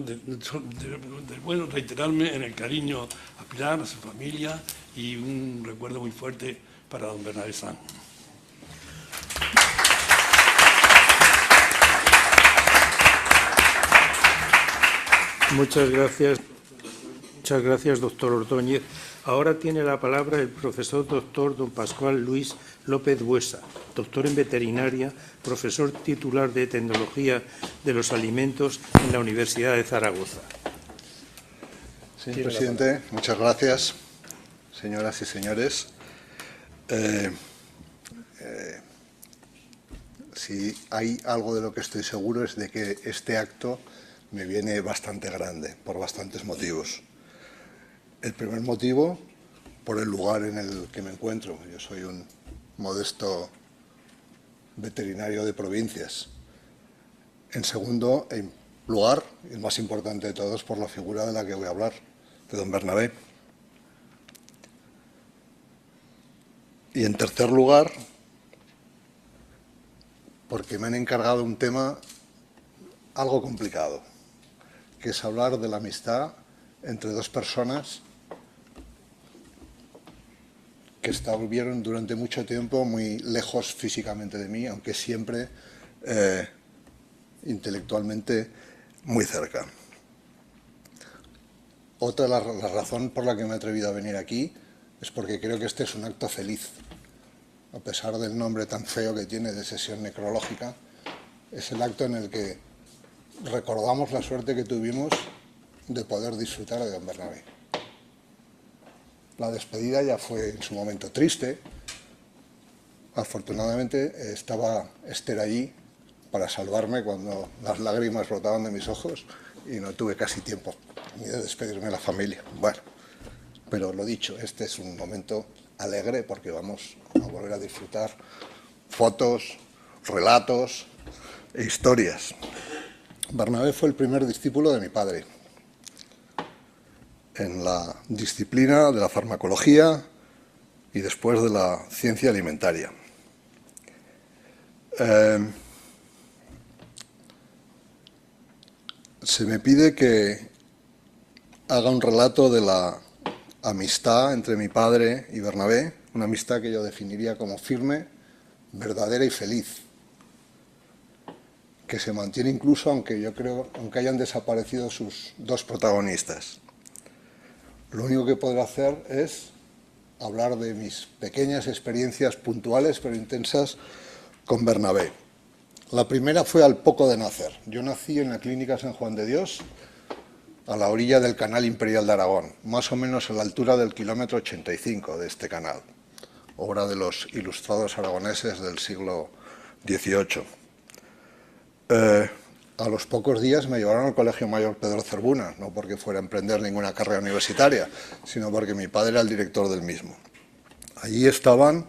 Speaker 4: bueno, reiterarme en el cariño a Pilar, a su familia y un recuerdo muy fuerte para don Bernabé Sanz.
Speaker 1: Muchas gracias, doctor Ordóñez. Ahora tiene la palabra el profesor doctor don Pascual Luis López Buesa, doctor en veterinaria, profesor titular de Tecnología de los Alimentos en la Universidad de Zaragoza.
Speaker 3: Señor presidente, muchas gracias. Señoras y señores, si hay algo de lo que estoy seguro es de que este acto me viene bastante grande, por bastantes motivos. El primer motivo, por el lugar en el que me encuentro. Yo soy un modesto veterinario de provincias. En segundo lugar, y el más importante de todos, por la figura de la que voy a hablar, de don Bernabé. Y en tercer lugar, porque me han encargado un tema algo complicado, que es hablar de la amistad entre dos personas que estuvieron durante mucho tiempo muy lejos físicamente de mí, aunque siempre intelectualmente muy cerca. Otra la razón por la que me he atrevido a venir aquí es porque creo que este es un acto feliz. A pesar del nombre tan feo que tiene de sesión necrológica, es el acto en el que recordamos la suerte que tuvimos de poder disfrutar de don Bernabé. La despedida ya fue en su momento triste. Afortunadamente estaba Esther allí para salvarme cuando las lágrimas brotaban de mis ojos y no tuve casi tiempo ni de despedirme de la familia. Bueno, pero lo dicho, este es un momento alegre porque vamos a volver a disfrutar fotos, relatos e historias. Bernabé fue el primer discípulo de mi padre en la disciplina de la farmacología y después de la ciencia alimentaria. Se me pide que haga un relato de la amistad entre mi padre y Bernabé, una amistad que yo definiría como firme, verdadera y feliz, que se mantiene incluso aunque hayan desaparecido sus dos protagonistas. Lo único que podré hacer es hablar de mis pequeñas experiencias puntuales pero intensas con Bernabé. La primera fue al poco de nacer. Yo nací en la Clínica San Juan de Dios, a la orilla del Canal Imperial de Aragón, más o menos a la altura del kilómetro 85 de este canal, obra de los ilustrados aragoneses del siglo XVIII. A los pocos días me llevaron al Colegio Mayor Pedro Cervuna, no porque fuera a emprender ninguna carrera universitaria, sino porque mi padre era el director del mismo. Allí estaban,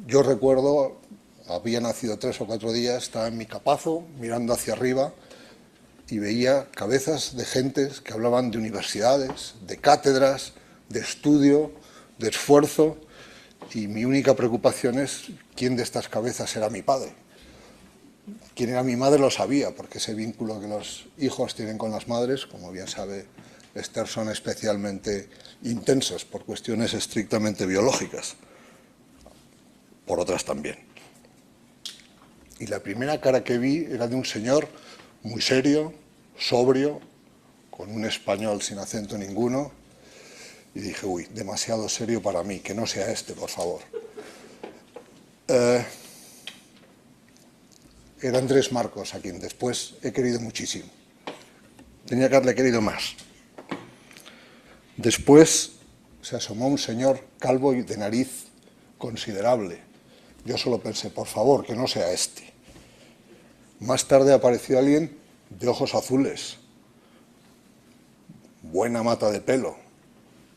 Speaker 3: yo recuerdo, había nacido 3 o 4 días, estaba en mi capazo, mirando hacia arriba, y veía cabezas de gentes que hablaban de universidades, de cátedras, de estudio, de esfuerzo, y mi única preocupación es quién de estas cabezas era mi padre. Quién era mi madre lo sabía, porque ese vínculo que los hijos tienen con las madres, como bien sabe Esther, son especialmente intensos por cuestiones estrictamente biológicas, por otras también. Y la primera cara que vi era de un señor muy serio, sobrio, con un español sin acento ninguno, y dije, uy, demasiado serio para mí, que no sea este, por favor. Era Andrés Marcos, a quien después he querido muchísimo. Tenía que haberle querido más. Después se asomó un señor calvo y de nariz considerable. Yo solo pensé, por favor, que no sea este. Más tarde apareció alguien de ojos azules, buena mata de pelo,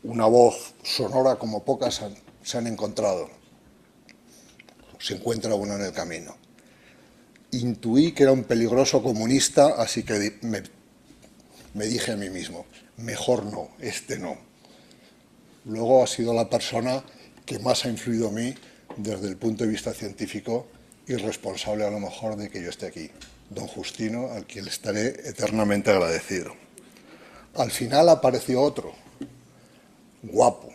Speaker 3: una voz sonora como pocas se han encontrado. Se encuentra uno en el camino. Intuí que era un peligroso comunista, así que me dije a mí mismo, mejor no, este no. Luego ha sido la persona que más ha influido en mí desde el punto de vista científico y responsable a lo mejor de que yo esté aquí, don Justino, al quien le estaré eternamente agradecido. Al final apareció otro, guapo,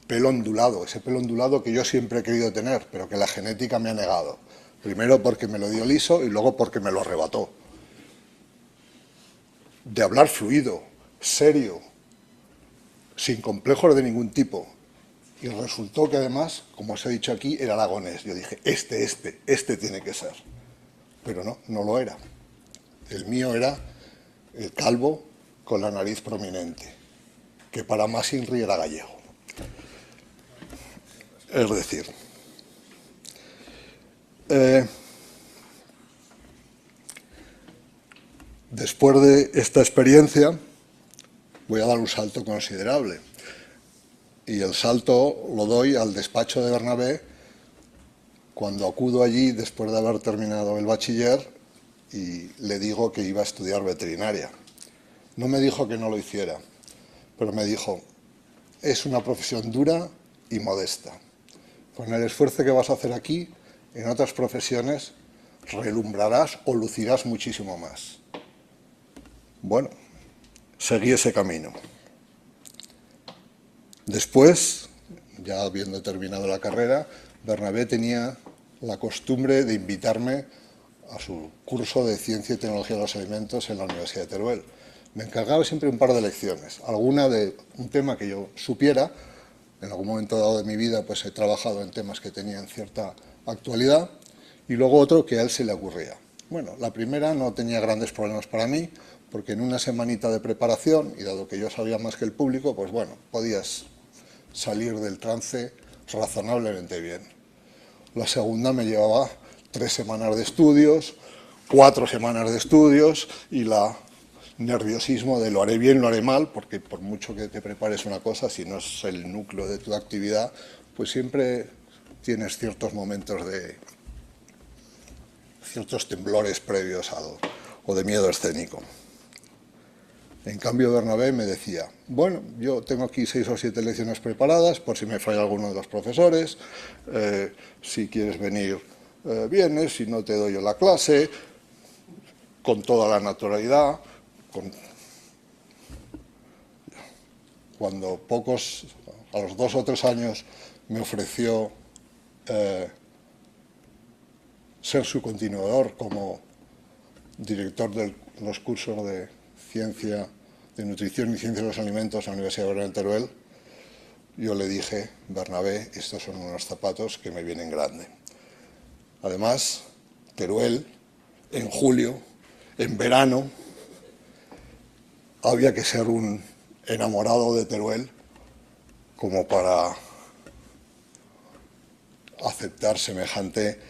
Speaker 3: pelo ondulado, ese pelo ondulado que yo siempre he querido tener, pero que la genética me ha negado. Primero porque me lo dio liso y luego porque me lo arrebató. De hablar fluido, serio, sin complejos de ningún tipo. Y resultó que además, como os he dicho aquí, era aragonés. Yo dije, este tiene que ser. Pero no, no lo era. El mío era el calvo con la nariz prominente, que para más Inri era gallego. Es decir, después de esta experiencia voy a dar un salto considerable. Y el salto lo doy al despacho de Bernabé cuando acudo allí después de haber terminado el bachiller y le digo que iba a estudiar veterinaria. No me dijo que no lo hiciera, pero me dijo, es una profesión dura y modesta. Con el esfuerzo que vas a hacer aquí, en otras profesiones, relumbrarás o lucirás muchísimo más. Bueno, seguí ese camino. Después, ya habiendo terminado la carrera, Bernabé tenía la costumbre de invitarme a su curso de Ciencia y Tecnología de los Alimentos en la Universidad de Teruel. Me encargaba siempre un par de lecciones, alguna de un tema que yo supiera. En algún momento dado de mi vida pues he trabajado en temas que tenían cierta actualidad, y luego otro que a él se le ocurría. Bueno, la primera no tenía grandes problemas para mí, porque en una semanita de preparación, y dado que yo sabía más que el público, pues bueno, podías salir del trance razonablemente bien. La segunda me llevaba 3 semanas de estudios, 4 semanas de estudios, y la nerviosismo de lo haré bien, lo haré mal, porque por mucho que te prepares una cosa, si no es el núcleo de tu actividad, pues siempre tienes ciertos momentos de ciertos temblores previos o de miedo escénico. En cambio, Bernabé me decía, bueno, yo tengo aquí 6 o 7 lecciones preparadas, por si me falla alguno de los profesores, si quieres venir, vienes, si no te doy yo la clase, con toda la naturalidad. Cuando a los 2 o 3 años, me ofreció ser su continuador como director de los cursos de Ciencia, de Nutrición y Ciencia de los Alimentos en la Universidad de Teruel, yo le dije, Bernabé, estos son unos zapatos que me vienen grande. Además, Teruel, en julio, en verano, había que ser un enamorado de Teruel como para aceptar semejante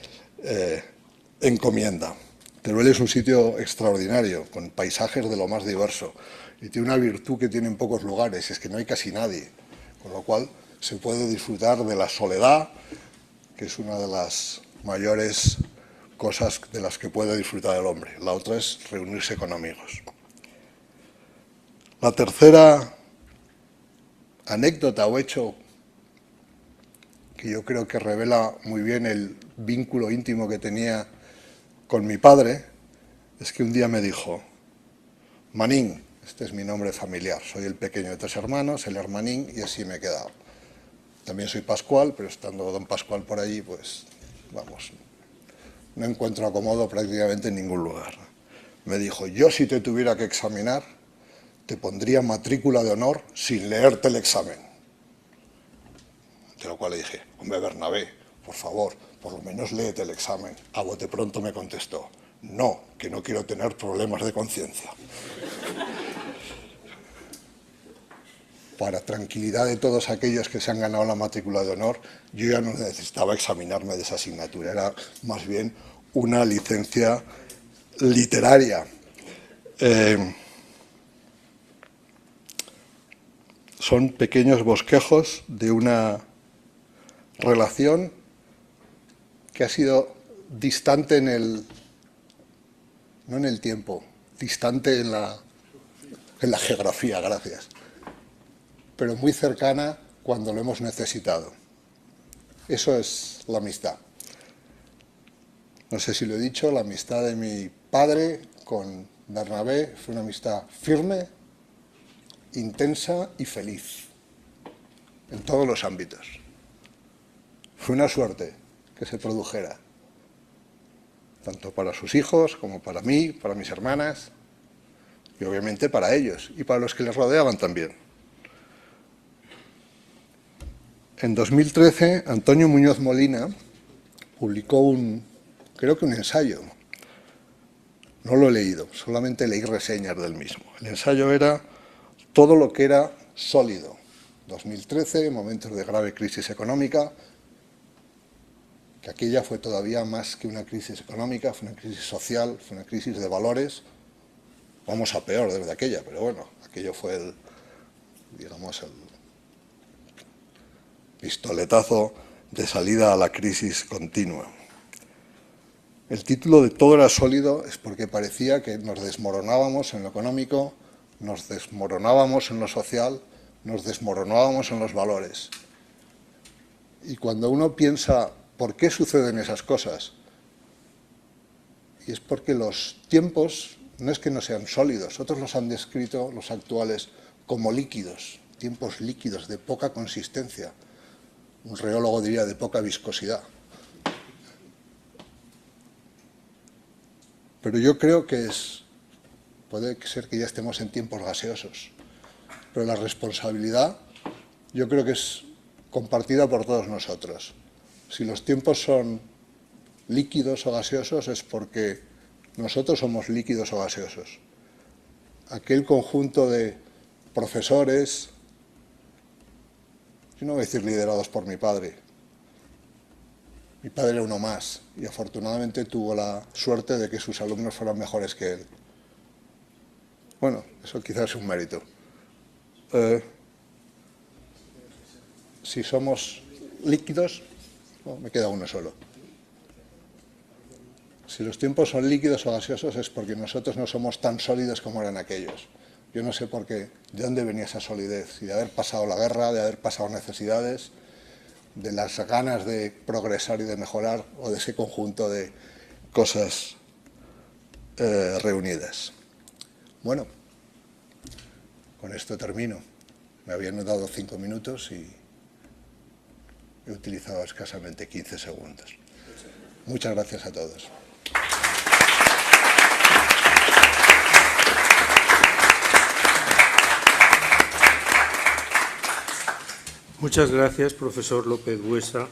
Speaker 3: encomienda. Teruel es un sitio extraordinario, con paisajes de lo más diverso, y tiene una virtud que tienen pocos lugares, es que no hay casi nadie, con lo cual se puede disfrutar de la soledad, que es una de las mayores cosas de las que puede disfrutar el hombre. La otra es reunirse con amigos. La tercera anécdota o hecho que yo creo que revela muy bien el vínculo íntimo que tenía con mi padre, es que un día me dijo, Manín, este es mi nombre familiar, soy el pequeño de 3 hermanos, el hermanín, y así me he quedado. También soy Pascual, pero estando don Pascual por allí, pues, vamos, no encuentro acomodo prácticamente en ningún lugar. me dijo: yo si te tuviera que examinar, te pondría matrícula de honor sin leerte el examen. De lo cual le dije: hombre, Bernabé, por favor, por lo menos léete el examen. A bote pronto me contestó: no, que no quiero tener problemas de conciencia. Para tranquilidad de todos aquellos que se han ganado la matrícula de honor, yo ya no necesitaba examinarme de esa asignatura, era más bien una licencia literaria. Son pequeños bosquejos de una relación que ha sido distante en el, no en el tiempo, distante en la geografía, gracias, pero muy cercana cuando lo hemos necesitado. Eso es la amistad. No sé si lo he dicho, la amistad de mi padre con Bernabé fue una amistad firme, intensa y feliz, en todos los ámbitos. Fue una suerte que se produjera, tanto para sus hijos como para mí, para mis hermanas, y obviamente para ellos, y para los que les rodeaban también. En 2013, Antonio Muñoz Molina publicó creo que un ensayo. No lo he leído, solamente leí reseñas del mismo. El ensayo era todo lo que era sólido. 2013, momentos de grave crisis económica, que aquella fue todavía más que una crisis económica, fue una crisis social, fue una crisis de valores. Vamos a peor desde aquella, pero bueno, aquello fue el pistoletazo de salida a la crisis continua. El título de Todo era sólido es porque parecía que nos desmoronábamos en lo económico, nos desmoronábamos en lo social, nos desmoronábamos en los valores. Y cuando uno piensa por qué suceden esas cosas, y es porque los tiempos no es que no sean sólidos, otros los han descrito, los actuales, como líquidos, tiempos líquidos de poca consistencia. Un reólogo diría de poca viscosidad. Pero yo creo que puede ser que ya estemos en tiempos gaseosos, pero la responsabilidad yo creo que es compartida por todos nosotros. Si los tiempos son líquidos o gaseosos es porque nosotros somos líquidos o gaseosos. Aquel conjunto de profesores, yo no voy a decir liderados por mi padre. Mi padre era uno más y afortunadamente tuvo la suerte de que sus alumnos fueran mejores que él. Bueno, eso quizás es un mérito. Si somos líquidos, me queda uno solo. Si los tiempos son líquidos o gaseosos es porque nosotros no somos tan sólidos como eran aquellos. Yo no sé por qué, de dónde venía esa solidez, y de haber pasado la guerra, de haber pasado necesidades, de las ganas de progresar y de mejorar, o de ese conjunto de cosas reunidas. Bueno, con esto termino. Me habían dado 5 minutos y he utilizado escasamente 15 segundos. Muchas gracias a todos.
Speaker 1: Muchas gracias, profesor López Buesa,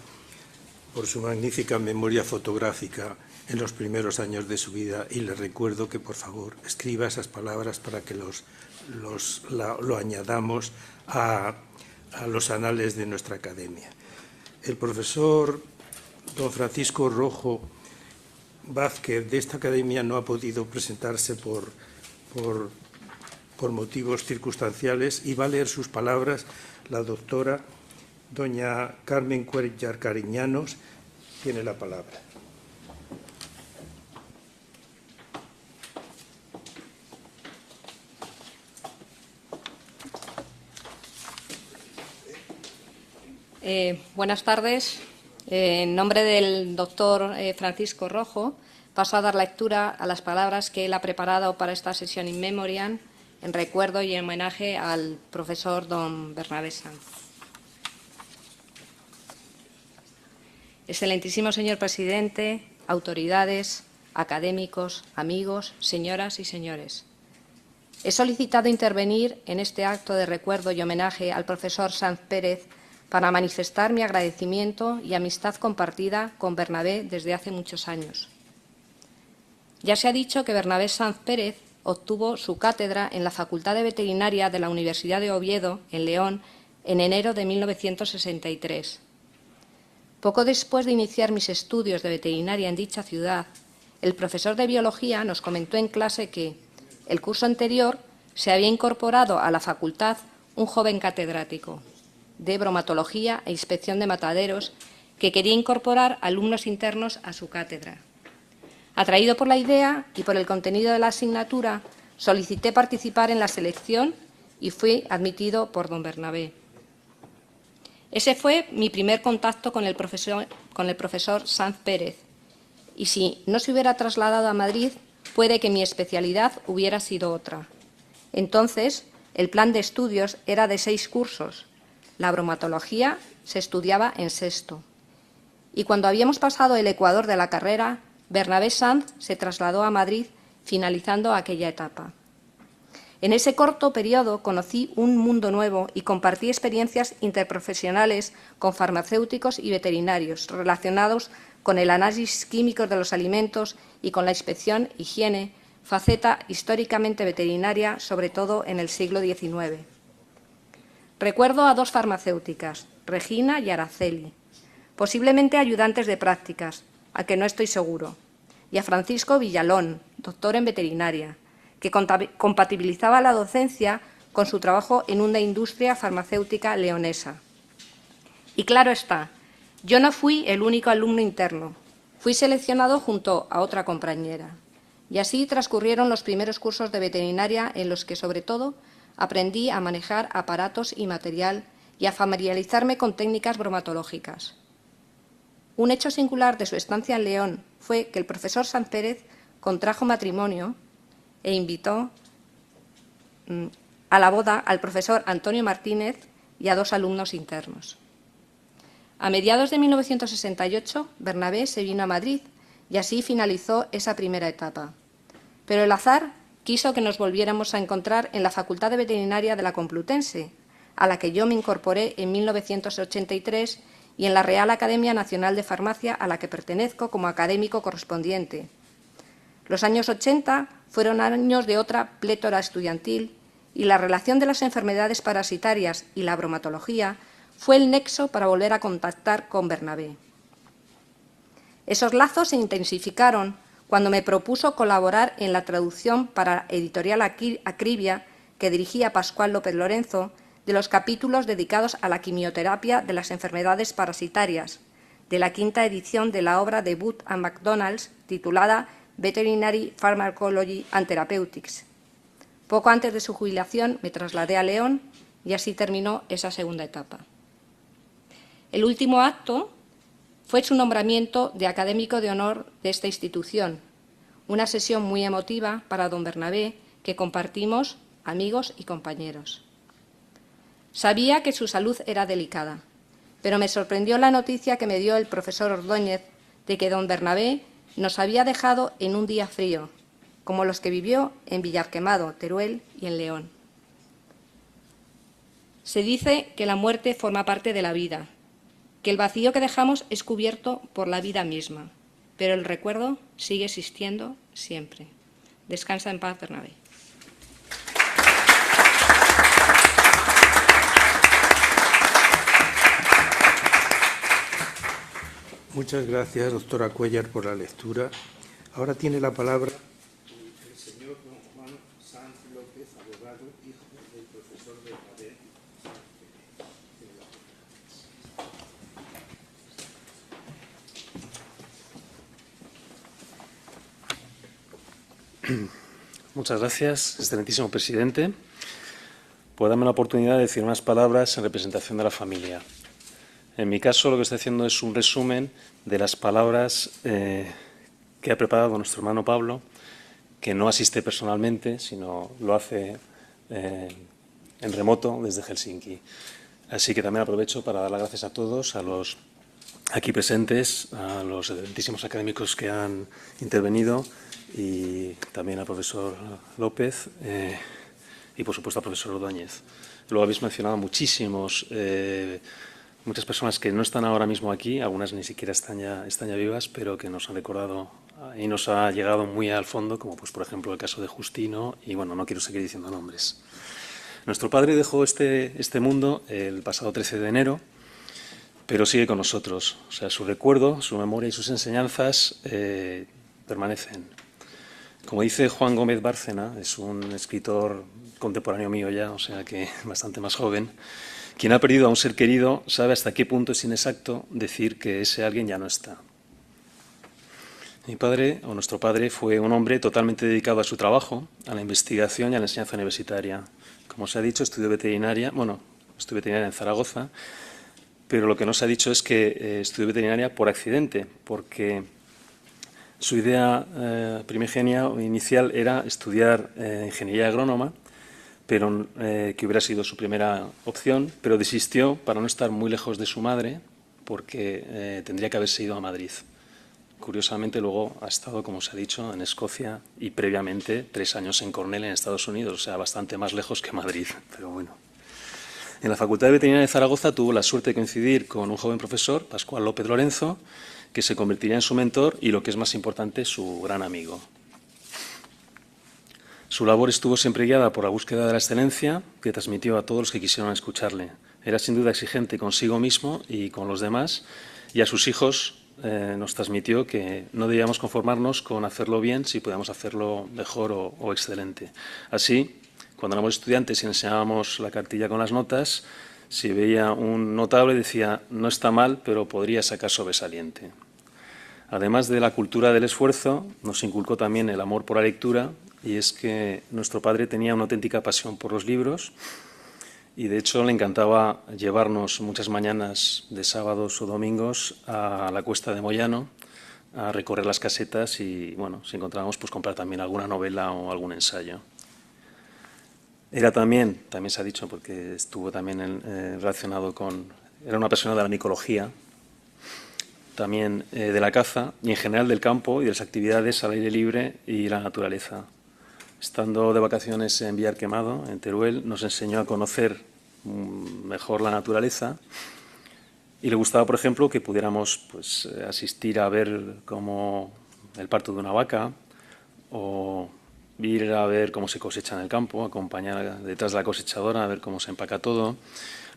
Speaker 1: por su magnífica memoria fotográfica en los primeros años de su vida, y le recuerdo que, por favor, escriba esas palabras para que lo añadamos a los anales de nuestra academia. El profesor don Francisco Rojo Vázquez de esta academia no ha podido presentarse por motivos circunstanciales, y va a leer sus palabras la doctora doña Carmen Cuéllar Cariñanos. Tiene la palabra.
Speaker 5: Buenas tardes. En nombre del doctor Francisco Rojo, paso a dar lectura a las palabras que él ha preparado para esta sesión in memoriam, en recuerdo y en homenaje al profesor don Bernabé Sanz. Excelentísimo señor presidente, autoridades, académicos, amigos, señoras y señores. He solicitado intervenir en este acto de recuerdo y homenaje al profesor Sanz Pérez para manifestar mi agradecimiento y amistad compartida con Bernabé desde hace muchos años. Ya se ha dicho que Bernabé Sanz Pérez obtuvo su cátedra en la Facultad de Veterinaria de la Universidad de Oviedo, en León, en enero de 1963. Poco después de iniciar mis estudios de veterinaria en dicha ciudad, el profesor de biología nos comentó en clase que el curso anterior se había incorporado a la facultad un joven catedrático de bromatología e inspección de mataderos que quería incorporar alumnos internos a su cátedra. Atraído por la idea y por el contenido de la asignatura, solicité participar en la selección y fui admitido por don Bernabé. Ese fue mi primer contacto con el profesor Sanz Pérez, y si no se hubiera trasladado a Madrid, puede que mi especialidad hubiera sido otra. Entonces, el plan de estudios era de 6 cursos. La bromatología se estudiaba en 6º. Y cuando habíamos pasado el ecuador de la carrera, Bernabé Sanz se trasladó a Madrid, finalizando aquella etapa. En ese corto periodo conocí un mundo nuevo y compartí experiencias interprofesionales con farmacéuticos y veterinarios relacionados con el análisis químico de los alimentos y con la inspección higiene, faceta históricamente veterinaria, sobre todo en el siglo XIX. Recuerdo a 2 farmacéuticas, Regina y Araceli, posiblemente ayudantes de prácticas, a que no estoy seguro, y a Francisco Villalón, doctor en veterinaria, que compatibilizaba la docencia con su trabajo en una industria farmacéutica leonesa. Y claro está, yo no fui el único alumno interno, fui seleccionado junto a otra compañera. Y así transcurrieron los primeros cursos de veterinaria en los que, sobre todo, aprendí a manejar aparatos y material y a familiarizarme con técnicas bromatológicas. Un hecho singular de su estancia en León fue que el profesor Sanz Pérez contrajo matrimonio e invitó a la boda al profesor Antonio Martínez y a 2 alumnos internos. A mediados de 1968, Bernabé se vino a Madrid y así finalizó esa primera etapa. Pero el azar quiso que nos volviéramos a encontrar en la Facultad de Veterinaria de la Complutense, a la que yo me incorporé en 1983, y en la Real Academia Nacional de Farmacia, a la que pertenezco como académico correspondiente. Los años 80 fueron años de otra plétora estudiantil y la relación de las enfermedades parasitarias y la bromatología fue el nexo para volver a contactar con Bernabé. Esos lazos se intensificaron cuando me propuso colaborar en la traducción para Editorial Acribia, que dirigía Pascual López Lorenzo, de los capítulos dedicados a la quimioterapia de las enfermedades parasitarias, de la 5ª edición de la obra de Booth and McDonald, titulada Veterinary Pharmacology and Therapeutics. Poco antes de su jubilación me trasladé a León y así terminó esa segunda etapa. El último acto fue su nombramiento de académico de honor de esta institución, una sesión muy emotiva para don Bernabé que compartimos amigos y compañeros. Sabía que su salud era delicada, pero me sorprendió la noticia que me dio el profesor Ordóñez de que don Bernabé nos había dejado en un día frío, como los que vivió en Villarquemado, Teruel y en León. Se dice que la muerte forma parte de la vida, que el vacío que dejamos es cubierto por la vida misma, pero el recuerdo sigue existiendo siempre. Descansa en paz, Bernabé.
Speaker 1: Muchas gracias, doctora Cuéllar, por la lectura. Ahora tiene la palabra el señor don Juan Sanz López, abogado, hijo del profesor Bernabé.
Speaker 6: Muchas gracias, excelentísimo presidente, por darme la oportunidad de decir unas palabras en representación de la familia. En mi caso, lo que estoy haciendo es un resumen de las palabras que ha preparado nuestro hermano Pablo, que no asiste personalmente, sino lo hace en remoto desde Helsinki. Así que también aprovecho para dar las gracias a todos, a los aquí presentes, a los excelentísimos académicos que han intervenido y también al profesor López y, por supuesto, al profesor Ordóñez. Lo habéis mencionado muchas personas que no están ahora mismo aquí, algunas ni siquiera están ya vivas, pero que nos han recordado y nos ha llegado muy al fondo, como pues por ejemplo el caso de Justino, y bueno, no quiero seguir diciendo nombres. Nuestro padre dejó este mundo el pasado 13 de enero, pero sigue con nosotros. O sea, su recuerdo, su memoria y sus enseñanzas permanecen. Como dice Juan Gómez Bárcena, es un escritor contemporáneo mío ya, o sea que bastante más joven, quien ha perdido a un ser querido sabe hasta qué punto es inexacto decir que ese alguien ya no está. Mi padre, o nuestro padre, fue un hombre totalmente dedicado a su trabajo, a la investigación y a la enseñanza universitaria. Como se ha dicho, estudié veterinaria en Zaragoza, pero lo que no se ha dicho es que estudió veterinaria por accidente, porque su idea primigenia o inicial era estudiar ingeniería agrónoma, pero que hubiera sido su primera opción, pero desistió para no estar muy lejos de su madre, porque tendría que haberse ido a Madrid. Curiosamente, luego ha estado, como se ha dicho, en Escocia y previamente 3 años en Cornell, en Estados Unidos, o sea, bastante más lejos que Madrid, pero bueno. En la Facultad de Veterinaria de Zaragoza tuvo la suerte de coincidir con un joven profesor, Pascual López Lorenzo, que se convertiría en su mentor y, lo que es más importante, su gran amigo. Su labor estuvo siempre guiada por la búsqueda de la excelencia, que transmitió a todos los que quisieron escucharle. Era sin duda exigente consigo mismo y con los demás, y a sus hijos nos transmitió que no debíamos conformarnos con hacerlo bien si podíamos hacerlo mejor o excelente. Así, cuando éramos estudiantes y enseñábamos la cartilla con las notas, si veía un notable decía, no está mal, pero podría sacar sobresaliente. Además de la cultura del esfuerzo, nos inculcó también el amor por la lectura, y es que nuestro padre tenía una auténtica pasión por los libros y, de hecho, le encantaba llevarnos muchas mañanas de sábados o domingos a la Cuesta de Moyano a recorrer las casetas y, bueno, si encontrábamos, pues comprar también alguna novela o algún ensayo. Era también se ha dicho, porque estuvo también relacionado con... Era una persona de la micología, también de la caza y, en general, del campo y de las actividades al aire libre y la naturaleza. Estando de vacaciones en Villar Quemado, en Teruel, nos enseñó a conocer mejor la naturaleza y le gustaba, por ejemplo, que pudiéramos pues, asistir a ver cómo el parto de una vaca o ir a ver cómo se cosecha en el campo, acompañar detrás de la cosechadora a ver cómo se empaca todo,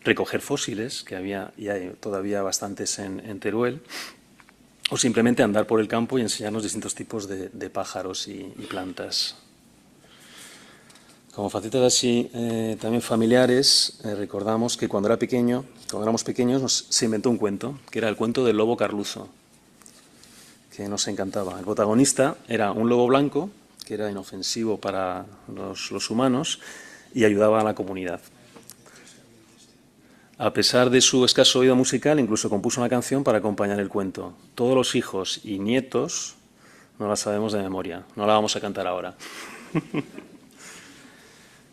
Speaker 6: recoger fósiles, que había y hay todavía bastantes en Teruel, o simplemente andar por el campo y enseñarnos distintos tipos de pájaros y plantas. Como facetas así también familiares, recordamos que cuando éramos pequeños, se inventó un cuento, que era el cuento del lobo Carluzo, que nos encantaba. El protagonista era un lobo blanco, que era inofensivo para los humanos y ayudaba a la comunidad. A pesar de su escaso oído musical, incluso compuso una canción para acompañar el cuento. Todos los hijos y nietos no la sabemos de memoria, no la vamos a cantar ahora.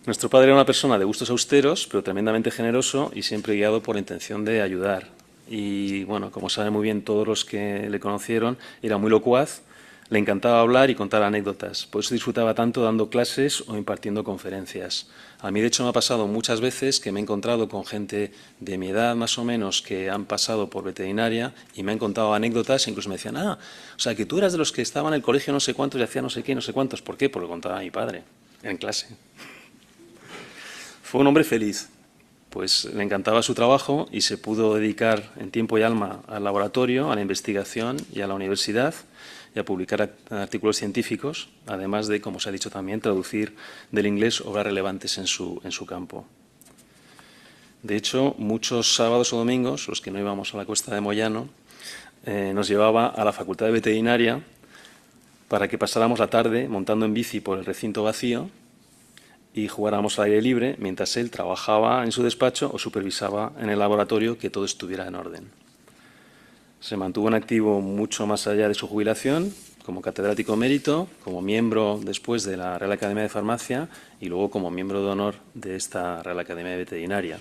Speaker 6: Nuestro padre era una persona de gustos austeros, pero tremendamente generoso y siempre guiado por la intención de ayudar. Y, bueno, como saben muy bien todos los que le conocieron, era muy locuaz, le encantaba hablar y contar anécdotas. Por eso disfrutaba tanto dando clases o impartiendo conferencias. A mí, de hecho, me ha pasado muchas veces que me he encontrado con gente de mi edad, más o menos, que han pasado por veterinaria y me han contado anécdotas e incluso me decían, o sea, que tú eras de los que estaban en el colegio no sé cuántos y hacían no sé qué, no sé cuántos. ¿Por qué? Porque lo contaba mi padre en clase. Fue un hombre feliz, pues le encantaba su trabajo y se pudo dedicar en tiempo y alma al laboratorio, a la investigación y a la universidad y a publicar artículos científicos, además de, como se ha dicho también, traducir del inglés obras relevantes en su campo. De hecho, muchos sábados o domingos, los que no íbamos a la Cuesta de Moyano, nos llevaba a la Facultad de Veterinaria para que pasáramos la tarde montando en bici por el recinto vacío y jugáramos al aire libre mientras él trabajaba en su despacho o supervisaba en el laboratorio que todo estuviera en orden. Se mantuvo en activo mucho más allá de su jubilación, como catedrático emérito, como miembro después de la Real Academia de Farmacia y luego como miembro de honor de esta Real Academia de Veterinaria.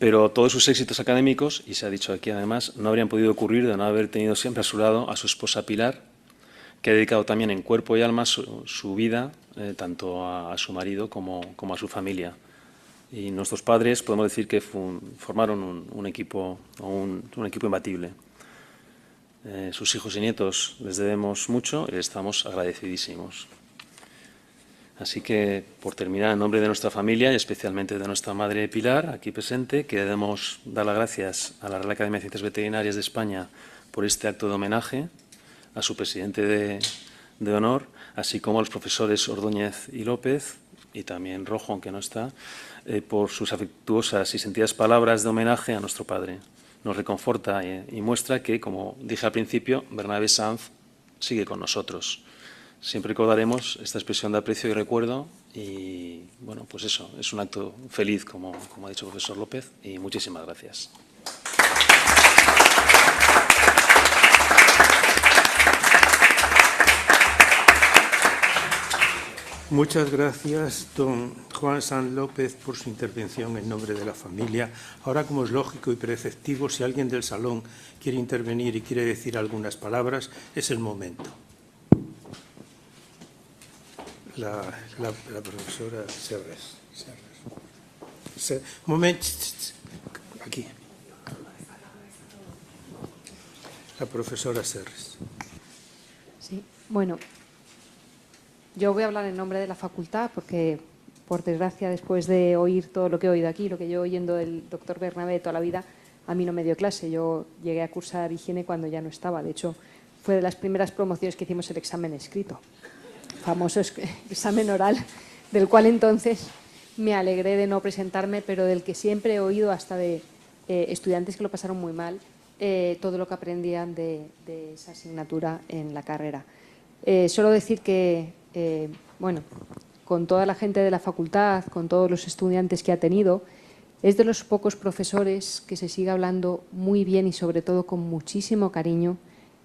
Speaker 6: Pero todos sus éxitos académicos, y se ha dicho aquí además, no habrían podido ocurrir de no haber tenido siempre a su lado a su esposa Pilar, que ha dedicado también en cuerpo y alma su vida tanto a su marido como a su familia. Y nuestros padres podemos decir que formaron un equipo imbatible. Sus hijos y nietos les debemos mucho y les estamos agradecidísimos. Así que, por terminar, en nombre de nuestra familia y especialmente de nuestra madre Pilar, aquí presente, queremos dar las gracias a la Real Academia de Ciencias Veterinarias de España por este acto de homenaje, a su presidente de honor, así como a los profesores Ordóñez y López, y también Rojo, aunque no está, por sus afectuosas y sentidas palabras de homenaje a nuestro padre. Nos reconforta y muestra que, como dije al principio, Bernabé Sanz sigue con nosotros. Siempre recordaremos esta expresión de aprecio y recuerdo y, bueno, pues eso, es un acto feliz, como ha dicho el profesor López, y muchísimas gracias.
Speaker 1: Muchas gracias, don Juan Sanz López, por su intervención en nombre de la familia. Ahora, como es lógico y preceptivo, si alguien del salón quiere intervenir y quiere decir algunas palabras, es el momento. La profesora Serres. Momento. Aquí. La profesora Serres.
Speaker 7: Sí, bueno, yo voy a hablar en nombre de la facultad porque, por desgracia, después de oír todo lo que he oído aquí, lo que yo oyendo del doctor Bernabé toda la vida, a mí no me dio clase. Yo llegué a cursar higiene cuando ya no estaba. De hecho, fue de las primeras promociones que hicimos el examen escrito. Famoso examen oral, del cual entonces me alegré de no presentarme, pero del que siempre he oído hasta de estudiantes que lo pasaron muy mal, todo lo que aprendían de esa asignatura en la carrera. Solo decir que, bueno, con toda la gente de la facultad, con todos los estudiantes que ha tenido, es de los pocos profesores que se sigue hablando muy bien y sobre todo con muchísimo cariño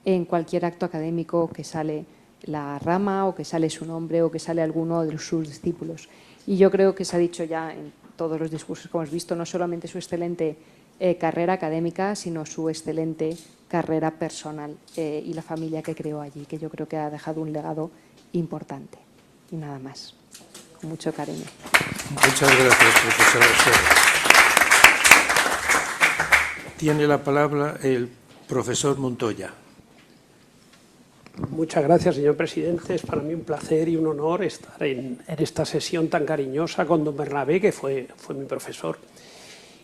Speaker 7: en cualquier acto académico que sale la rama o que sale su nombre o que sale alguno de sus discípulos. Y yo creo que se ha dicho ya en todos los discursos que hemos visto, no solamente su excelente carrera académica, sino su excelente carrera personal y la familia que creó allí, que yo creo que ha dejado un legado importante. Y nada más. Con mucho cariño.
Speaker 1: Muchas gracias, profesora Serres. Tiene la palabra el profesor Montoya.
Speaker 8: Muchas gracias, señor presidente. Es para mí un placer y un honor estar en esta sesión tan cariñosa con don Bernabé, que fue mi profesor.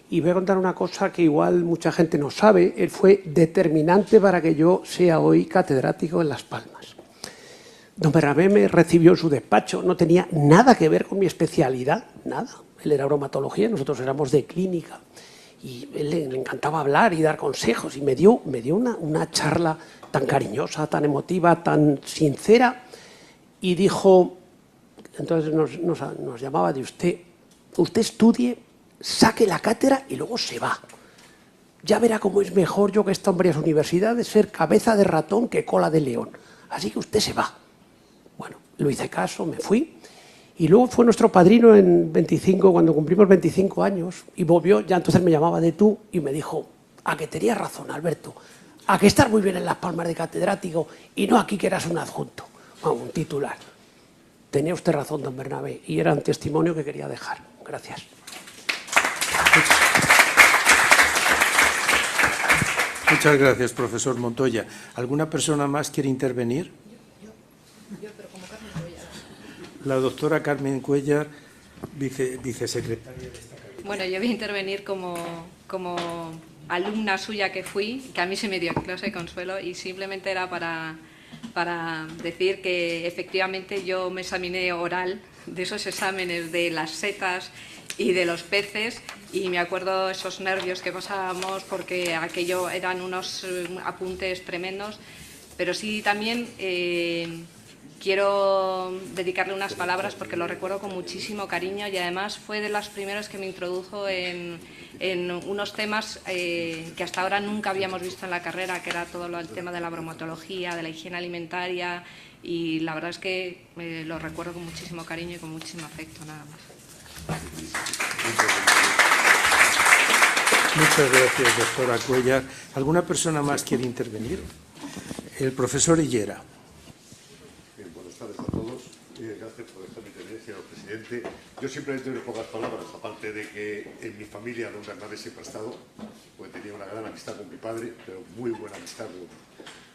Speaker 8: Y voy a contar una cosa que igual mucha gente no sabe. Él fue determinante para que yo sea hoy catedrático en Las Palmas. Don Bernabé me recibió en su despacho. No tenía nada que ver con mi especialidad, nada. Él era bromatología, nosotros éramos de clínica. Y él le encantaba hablar y dar consejos. Y me dio una charla tan cariñosa, tan emotiva, tan sincera. Y dijo, entonces nos llamaba de usted estudie, saque la cátedra y luego se va. Ya verá cómo es mejor, yo que he estado en varias universidades, ser cabeza de ratón que cola de león. Así que usted se va. Bueno, lo hice caso, me fui. Y luego fue nuestro padrino en 25, cuando cumplimos 25 años, y volvió, ya entonces me llamaba de tú, y me dijo, a que tenías razón, Alberto, a que estás muy bien en Las Palmas de catedrático y no aquí que eras un adjunto, un titular. Tenía usted razón, don Bernabé, y era un testimonio que quería dejar. Gracias.
Speaker 1: Muchas gracias, profesor Montoya. ¿Alguna persona más quiere intervenir?
Speaker 5: Yo, pero como Carmen Cuellar.
Speaker 1: La doctora Carmen Cuellar, vicesecretaria de esta cabina.
Speaker 5: Bueno, yo voy a intervenir como alumna suya que fui, que a mí se me dio clase de consuelo, y simplemente era para decir que efectivamente yo me examiné oral de esos exámenes de las setas y de los peces, y me acuerdo esos nervios que pasábamos porque aquello eran unos apuntes tremendos, pero sí también quiero dedicarle unas palabras porque lo recuerdo con muchísimo cariño, y además fue de las primeras que me introdujo en unos temas que hasta ahora nunca habíamos visto en la carrera, que era todo el tema de la bromatología, de la higiene alimentaria, y la verdad es que lo recuerdo con muchísimo cariño y con muchísimo afecto, nada más.
Speaker 1: Muchas gracias, doctora Cuellar. ¿Alguna persona más quiere intervenir? El profesor Higuera.
Speaker 9: Bien, buenas tardes a todos. Gracias por esta intervención, señor presidente. Yo simplemente unas pocas palabras, aparte de que en mi familia don Bernabé siempre ha estado, porque tenía una gran amistad con mi padre, pero muy buena amistad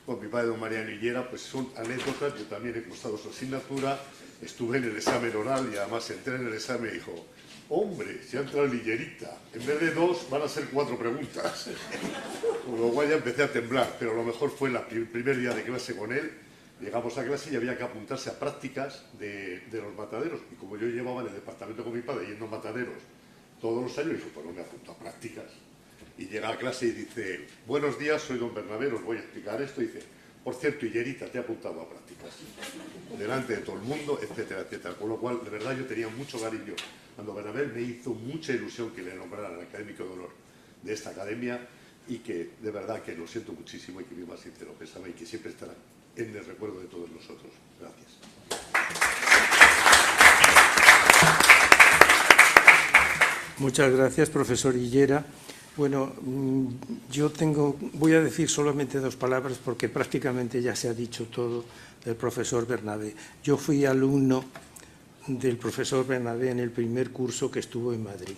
Speaker 9: con mi padre, don Mariano Higuera, pues son anécdotas. Yo también he cursado su asignatura, estuve en el examen oral y además entré en el examen y dijo: hombre, se ha entrado Hillerita, en vez de 2 van a ser 4 preguntas. Con lo cual ya empecé a temblar, pero lo mejor fue el primer día de clase con él. Llegamos a clase y había que apuntarse a prácticas de los mataderos. Y como yo llevaba en el departamento con mi padre yendo a mataderos todos los años, dije: pues no me apunto a prácticas. Y llega a clase y dice: buenos días, soy don Bernabé, os voy a explicar esto. Y dice: por cierto, Hillerita, te he apuntado a prácticas. Delante de todo el mundo, etcétera, etcétera. Con lo cual, de verdad, yo tenía mucho cariño. Cuando Bernabé me hizo mucha ilusión que le nombraran el académico de honor de esta academia, y que de verdad que lo siento muchísimo y que mi más sincero pésame y que siempre estará en el recuerdo de todos nosotros. Gracias.
Speaker 1: Muchas gracias, profesor Higuera. Bueno, voy a decir solamente 2 palabras porque prácticamente ya se ha dicho todo del profesor Bernabé. Yo fui alumno del profesor Bernabé en el primer curso que estuvo en Madrid.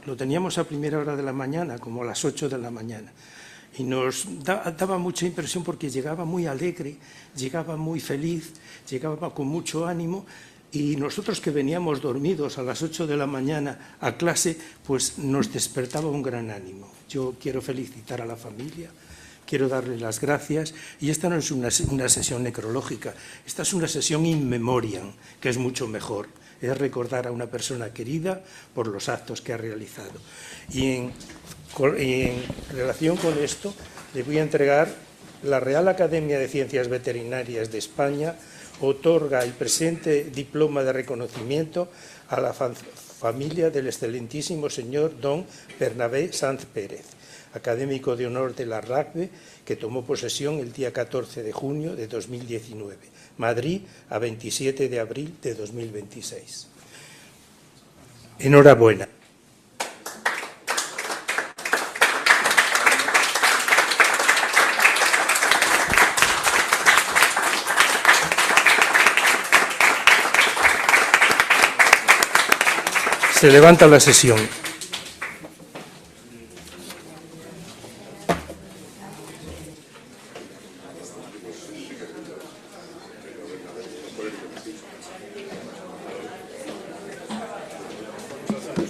Speaker 1: Lo teníamos a primera hora de la mañana, como a las 8 de la mañana, y nos daba mucha impresión porque llegaba muy alegre, llegaba muy feliz, llegaba con mucho ánimo, y nosotros que veníamos dormidos a las 8 de la mañana a clase, pues nos despertaba un gran ánimo. Yo quiero felicitar a la familia, quiero darle las gracias, y esta no es una sesión necrológica, esta es una sesión in memoriam, que es mucho mejor. Es recordar a una persona querida por los actos que ha realizado. Y en relación con esto, le voy a entregar la Real Academia de Ciencias Veterinarias de España otorga el presente diploma de reconocimiento a la familia del excelentísimo señor don Bernabé Sanz Pérez, académico de honor de la RACVE, que tomó posesión el día 14 de junio de 2019, Madrid, a 27 de abril de 2026. Enhorabuena. Se levanta la sesión.